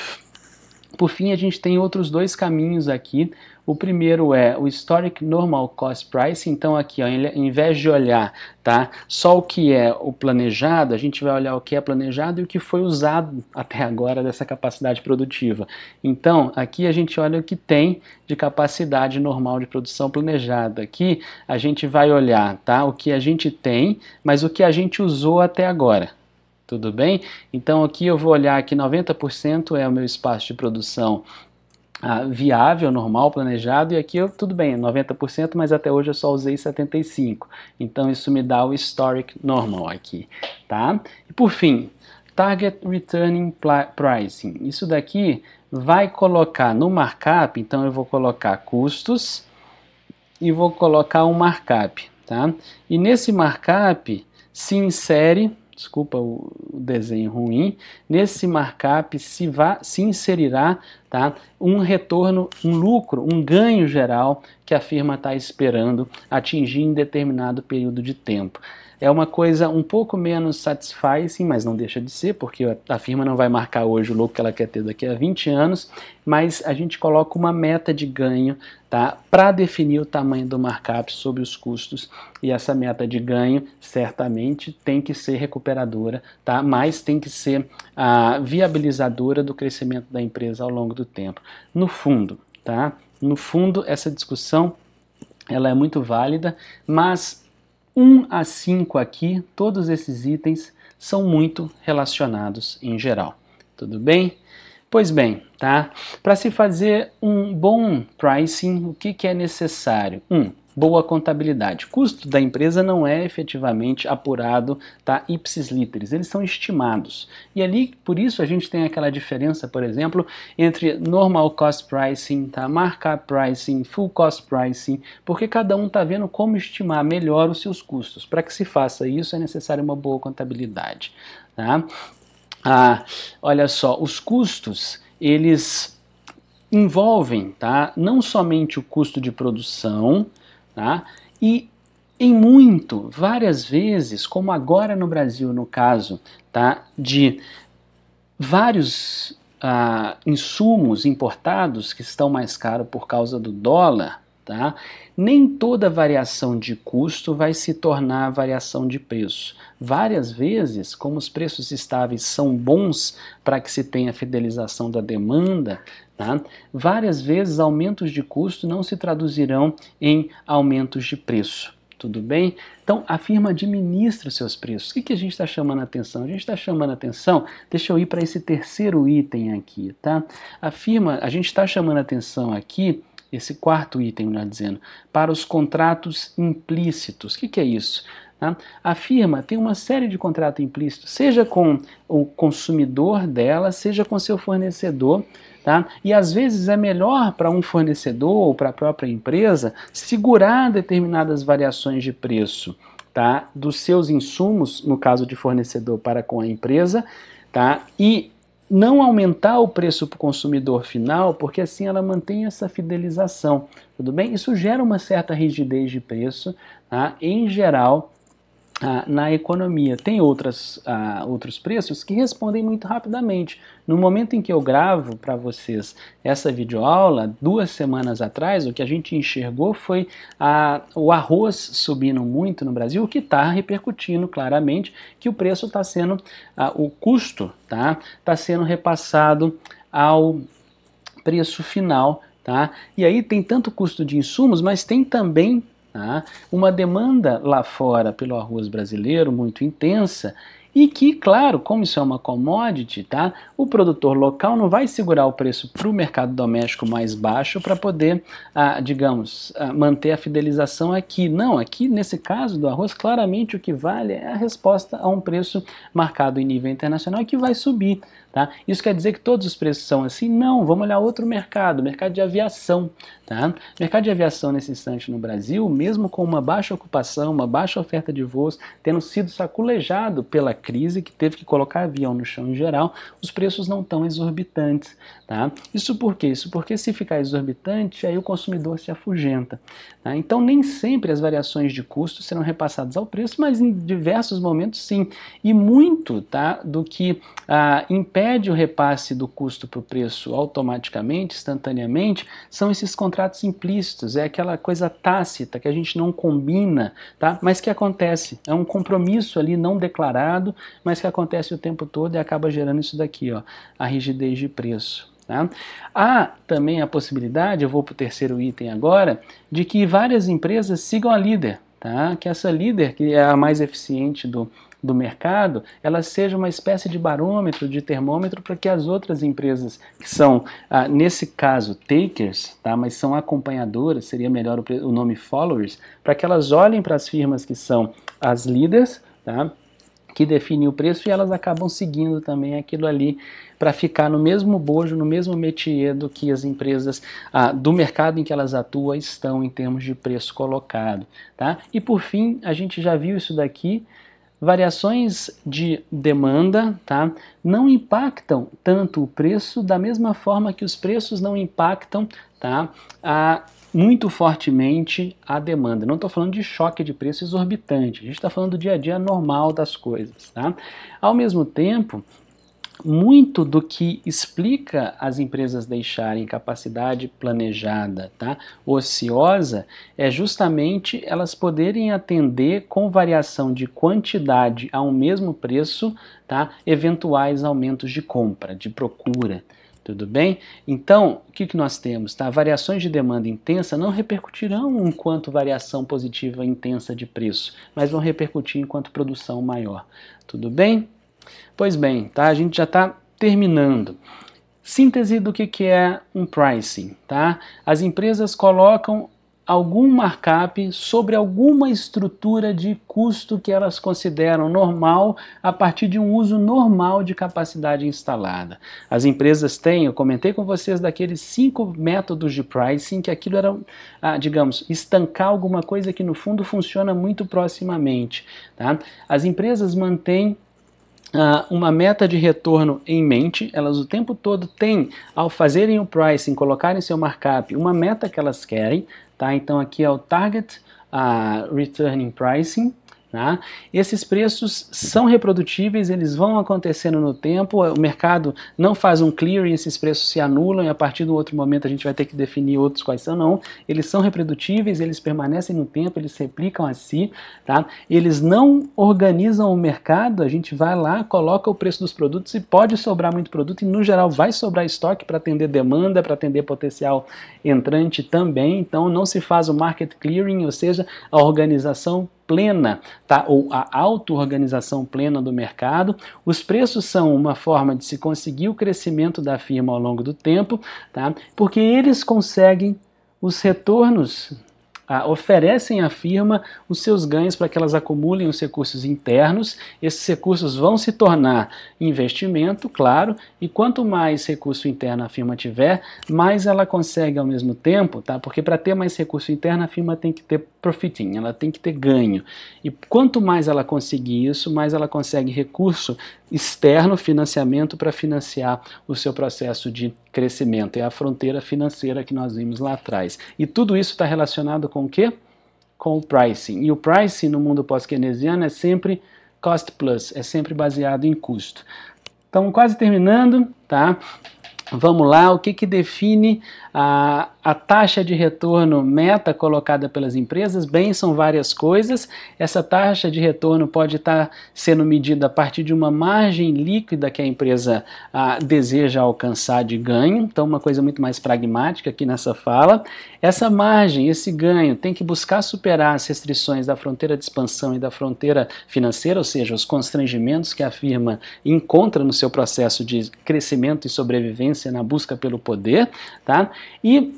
fim, a gente tem outros dois caminhos aqui. O primeiro é o Historic Normal Cost Price. Então aqui, ó, em vez de olhar, tá, só o que é o planejado, a gente vai olhar o que é planejado e o que foi usado até agora dessa capacidade produtiva. Então aqui a gente olha o que tem de capacidade normal de produção planejada. Aqui a gente vai olhar, tá, o que a gente tem, mas o que a gente usou até agora. Tudo bem? Então aqui eu vou olhar que 90% é o meu espaço de produção viável, normal, planejado, e aqui tudo bem, 90%, mas até hoje eu só usei 75%. Então isso me dá o Historic Normal aqui, tá? E por fim, Target Returning Pricing. Isso daqui vai colocar no markup, então eu vou colocar custos e vou colocar um markup, tá? E nesse markup se insere, desculpa o desenho ruim, nesse markup se inserirá, tá, um retorno, um lucro, um ganho geral que a firma está esperando atingir em determinado período de tempo. É uma coisa um pouco menos satisfying, mas não deixa de ser, porque a firma não vai marcar hoje o lucro que ela quer ter daqui a 20 anos, mas a gente coloca uma meta de ganho, tá, para definir o tamanho do markup sobre os custos, e essa meta de ganho certamente tem que ser recuperadora, tá, mas tem que ser viabilizadora do crescimento da empresa ao longo do tempo. No fundo, tá, no fundo essa discussão ela é muito válida, mas 1 a 5 aqui, todos esses itens são muito relacionados em geral. Tudo bem? Pois bem, tá? Para se fazer um bom pricing, o que é necessário? Boa contabilidade. O custo da empresa não é efetivamente apurado, tá, ipsis literis, eles são estimados. E ali, por isso, a gente tem aquela diferença, por exemplo, entre normal cost pricing, tá, markup pricing, full cost pricing, porque cada um está vendo como estimar melhor os seus custos. Para que se faça isso, é necessário uma boa contabilidade, tá? Olha só, os custos, eles envolvem, tá, não somente o custo de produção, tá? E várias vezes, como agora no Brasil, no caso, tá, de vários insumos importados que estão mais caros por causa do dólar, tá? Nem toda variação de custo vai se tornar variação de preço. Várias vezes, como os preços estáveis são bons para que se tenha fidelização da demanda, tá? Várias vezes aumentos de custo não se traduzirão em aumentos de preço. Tudo bem? Então a firma administra os seus preços. O que a gente está chamando a atenção? A gente está chamando a atenção, deixa eu ir para esse terceiro item aqui, tá? A gente está chamando a atenção aqui, esse quarto item, melhor dizendo, para os contratos implícitos. O que é isso? Tá? A firma tem uma série de contratos implícitos, seja com o consumidor dela, seja com seu fornecedor, tá? E às vezes é melhor para um fornecedor ou para a própria empresa segurar determinadas variações de preço, tá, dos seus insumos, no caso de fornecedor para com a empresa, tá, e não aumentar o preço para o consumidor final, porque assim ela mantém essa fidelização, tudo bem? Isso gera uma certa rigidez de preço, tá, em geral, na economia. Tem outros preços que respondem muito rapidamente. No momento em que eu gravo para vocês essa videoaula, 2 semanas atrás, o que a gente enxergou foi o arroz subindo muito no Brasil, o que está repercutindo claramente que o preço está sendo, o custo está sendo repassado ao preço final, tá? E aí tem tanto custo de insumos, mas tem também uma demanda lá fora pelo arroz brasileiro muito intensa e que, claro, como isso é uma commodity, tá, o produtor local não vai segurar o preço para o mercado doméstico mais baixo para poder, digamos, manter a fidelização aqui. Não, aqui nesse caso do arroz, claramente o que vale é a resposta a um preço marcado em nível internacional e que vai subir. Tá? Isso quer dizer que todos os preços são assim? Não, vamos olhar outro mercado, mercado de aviação. Tá? Mercado de aviação nesse instante no Brasil, mesmo com uma baixa ocupação, uma baixa oferta de voos, tendo sido saculejado pela crise, que teve que colocar avião no chão em geral, os preços não estão exorbitantes. Tá? Isso por quê? Isso porque se ficar exorbitante, aí o consumidor se afugenta. Tá? Então nem sempre as variações de custo serão repassadas ao preço, mas em diversos momentos sim. E muito, tá, do que impede o repasse do custo para o preço automaticamente, instantaneamente, são esses contratos implícitos, é aquela coisa tácita que a gente não combina, tá? Mas que acontece, é um compromisso ali não declarado, mas que acontece o tempo todo e acaba gerando isso daqui, ó, a rigidez de preço. Tá? Há também a possibilidade, eu vou para o terceiro item agora, de que várias empresas sigam a líder, tá? Que essa líder, que é a mais eficiente do mercado, ela seja uma espécie de barômetro, de termômetro para que as outras empresas que são, nesse caso, takers, tá? Mas são acompanhadoras, seria melhor o nome followers, para que elas olhem para as firmas que são as líderes, tá? Que definem o preço e elas acabam seguindo também aquilo ali para ficar no mesmo bojo, no mesmo métier do que as empresas do mercado em que elas atuam estão em termos de preço colocado. Tá? E por fim, a gente já viu isso daqui, variações de demanda, tá, não impactam tanto o preço da mesma forma que os preços não impactam, tá, muito fortemente a demanda. Não estou falando de choque de preço exorbitante, a gente está falando do dia a dia normal das coisas. Tá? Ao mesmo tempo, muito do que explica as empresas deixarem capacidade planejada, tá, ociosa, é justamente elas poderem atender com variação de quantidade a um mesmo preço, tá, eventuais aumentos de compra, de procura. Tudo bem? Então, o que nós temos? Tá? Variações de demanda intensa não repercutirão enquanto variação positiva intensa de preço, mas vão repercutir enquanto produção maior. Tudo bem? Pois bem, tá? A gente já está terminando. Síntese do que é um pricing. Tá? As empresas colocam algum markup sobre alguma estrutura de custo que elas consideram normal a partir de um uso normal de capacidade instalada. As empresas têm, eu comentei com vocês daqueles 5 métodos de pricing, que aquilo era, digamos, estancar alguma coisa que no fundo funciona muito proximamente. Tá? As empresas mantêm uma meta de retorno em mente, elas o tempo todo têm, ao fazerem o pricing, colocarem seu markup, uma meta que elas querem, tá? Então aqui é o Target Returning Pricing. Tá? Esses preços são reprodutíveis, eles vão acontecendo no tempo, o mercado não faz um clearing, esses preços se anulam e a partir do outro momento a gente vai ter que definir outros quais são, não. Eles são reprodutíveis, eles permanecem no tempo, eles replicam a si, tá? Eles não organizam o mercado, a gente vai lá, coloca o preço dos produtos e pode sobrar muito produto e no geral vai sobrar estoque para atender demanda, para atender potencial entrante também, então não se faz o market clearing, ou seja, a organização plena, tá? Ou a auto-organização plena do mercado. Os preços são uma forma de se conseguir o crescimento da firma ao longo do tempo, tá? Porque eles conseguem os retornos, oferecem à firma os seus ganhos para que elas acumulem os recursos internos. Esses recursos vão se tornar investimento, claro, e quanto mais recurso interno a firma tiver, mais ela consegue ao mesmo tempo, tá? Porque para ter mais recurso interno a firma tem que ter profiting, ela tem que ter ganho. E quanto mais ela conseguir isso, mais ela consegue recurso externo, financiamento para financiar o seu processo de crescimento. É a fronteira financeira que nós vimos lá atrás. E tudo isso está relacionado com o quê? Com o pricing. E o pricing no mundo pós-keynesiano é sempre cost plus, é sempre baseado em custo. Então, quase terminando, tá? Vamos lá, o que define a taxa de retorno meta colocada pelas empresas? Bem, são várias coisas. Essa taxa de retorno pode estar sendo medida a partir de uma margem líquida que a empresa deseja alcançar de ganho. Então, uma coisa muito mais pragmática aqui nessa fala. Essa margem, esse ganho, tem que buscar superar as restrições da fronteira de expansão e da fronteira financeira, ou seja, os constrangimentos que a firma encontra no seu processo de crescimento e sobrevivência na busca pelo poder, tá? E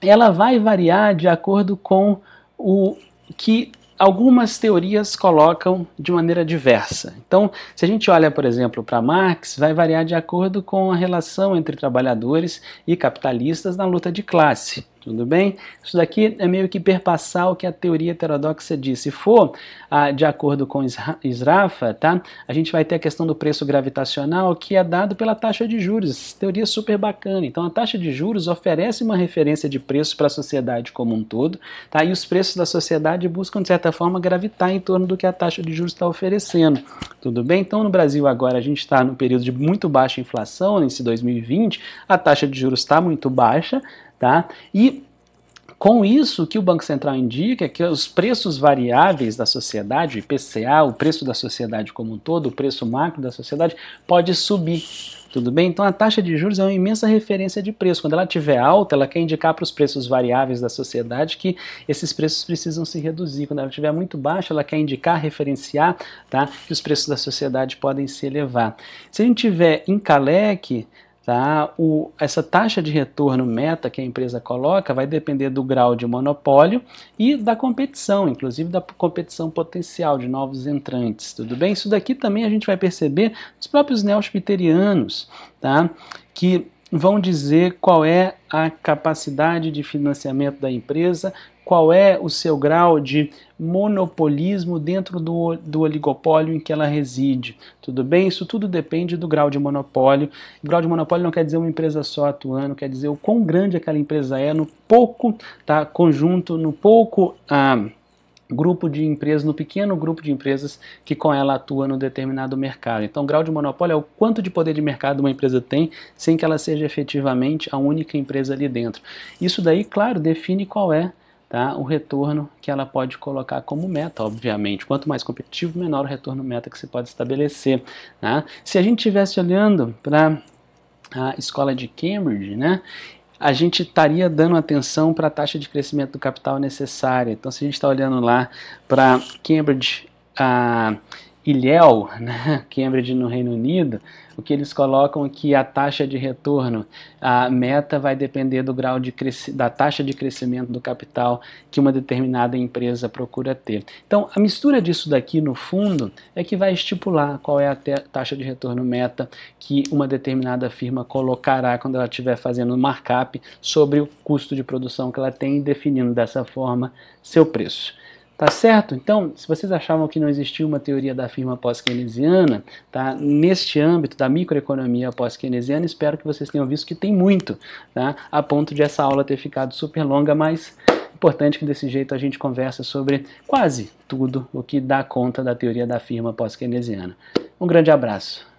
ela vai variar de acordo com o que algumas teorias colocam de maneira diversa. Então, se a gente olha, por exemplo, para Marx, vai variar de acordo com a relação entre trabalhadores e capitalistas na luta de classe. Tudo bem? Isso daqui é meio que perpassar o que a teoria heterodoxa diz. Se for de acordo com Sraffa, tá? A gente vai ter a questão do preço gravitacional, que é dado pela taxa de juros. Teoria super bacana. Então, a taxa de juros oferece uma referência de preço para a sociedade como um todo, tá? E os preços da sociedade buscam, de certa forma, gravitar em torno do que a taxa de juros está oferecendo. Tudo bem? Então, no Brasil agora, a gente está no período de muito baixa inflação, nesse 2020, a taxa de juros está muito baixa, tá? E com isso, o que o Banco Central indica é que os preços variáveis da sociedade, o IPCA, o preço da sociedade como um todo, o preço macro da sociedade, pode subir. Tudo bem? Então a taxa de juros é uma imensa referência de preço. Quando ela estiver alta, ela quer indicar para os preços variáveis da sociedade que esses preços precisam se reduzir. Quando ela estiver muito baixa, ela quer indicar, referenciar, tá, que os preços da sociedade podem se elevar. Se a gente tiver em Calec, tá, essa taxa de retorno meta que a empresa coloca vai depender do grau de monopólio e da competição, inclusive da competição potencial de novos entrantes, tudo bem? Isso daqui também a gente vai perceber nos próprios neo-schmitterianos, tá, que vão dizer qual é a capacidade de financiamento da empresa, qual é o seu grau de monopolismo dentro do oligopólio em que ela reside. Tudo bem? Isso tudo depende do grau de monopólio. O grau de monopólio não quer dizer uma empresa só atuando, quer dizer o quão grande aquela empresa é no pouco, tá, conjunto, no pouco grupo de empresas, no pequeno grupo de empresas que com ela atua no determinado mercado. Então, o grau de monopólio é o quanto de poder de mercado uma empresa tem sem que ela seja efetivamente a única empresa ali dentro. Isso daí, claro, define qual é, tá, o retorno que ela pode colocar como meta, obviamente. Quanto mais competitivo, menor o retorno meta que você pode estabelecer. Tá? Se a gente estivesse olhando para a escola de Cambridge, né, a gente estaria dando atenção para a taxa de crescimento do capital necessária. Então, se a gente está olhando lá para Cambridge e Yale, né, Cambridge no Reino Unido, o que eles colocam é que a taxa de retorno, a meta vai depender do grau da taxa de crescimento do capital que uma determinada empresa procura ter. Então, a mistura disso daqui, no fundo, é que vai estipular qual é a taxa de retorno meta que uma determinada firma colocará quando ela estiver fazendo um markup sobre o custo de produção que ela tem, definindo dessa forma seu preço. Tá certo? Então, se vocês achavam que não existia uma teoria da firma pós-keynesiana, tá, neste âmbito da microeconomia pós-keynesiana, espero que vocês tenham visto que tem muito, tá, a ponto de essa aula ter ficado super longa, mas importante que desse jeito a gente conversa sobre quase tudo o que dá conta da teoria da firma pós-keynesiana. Um grande abraço.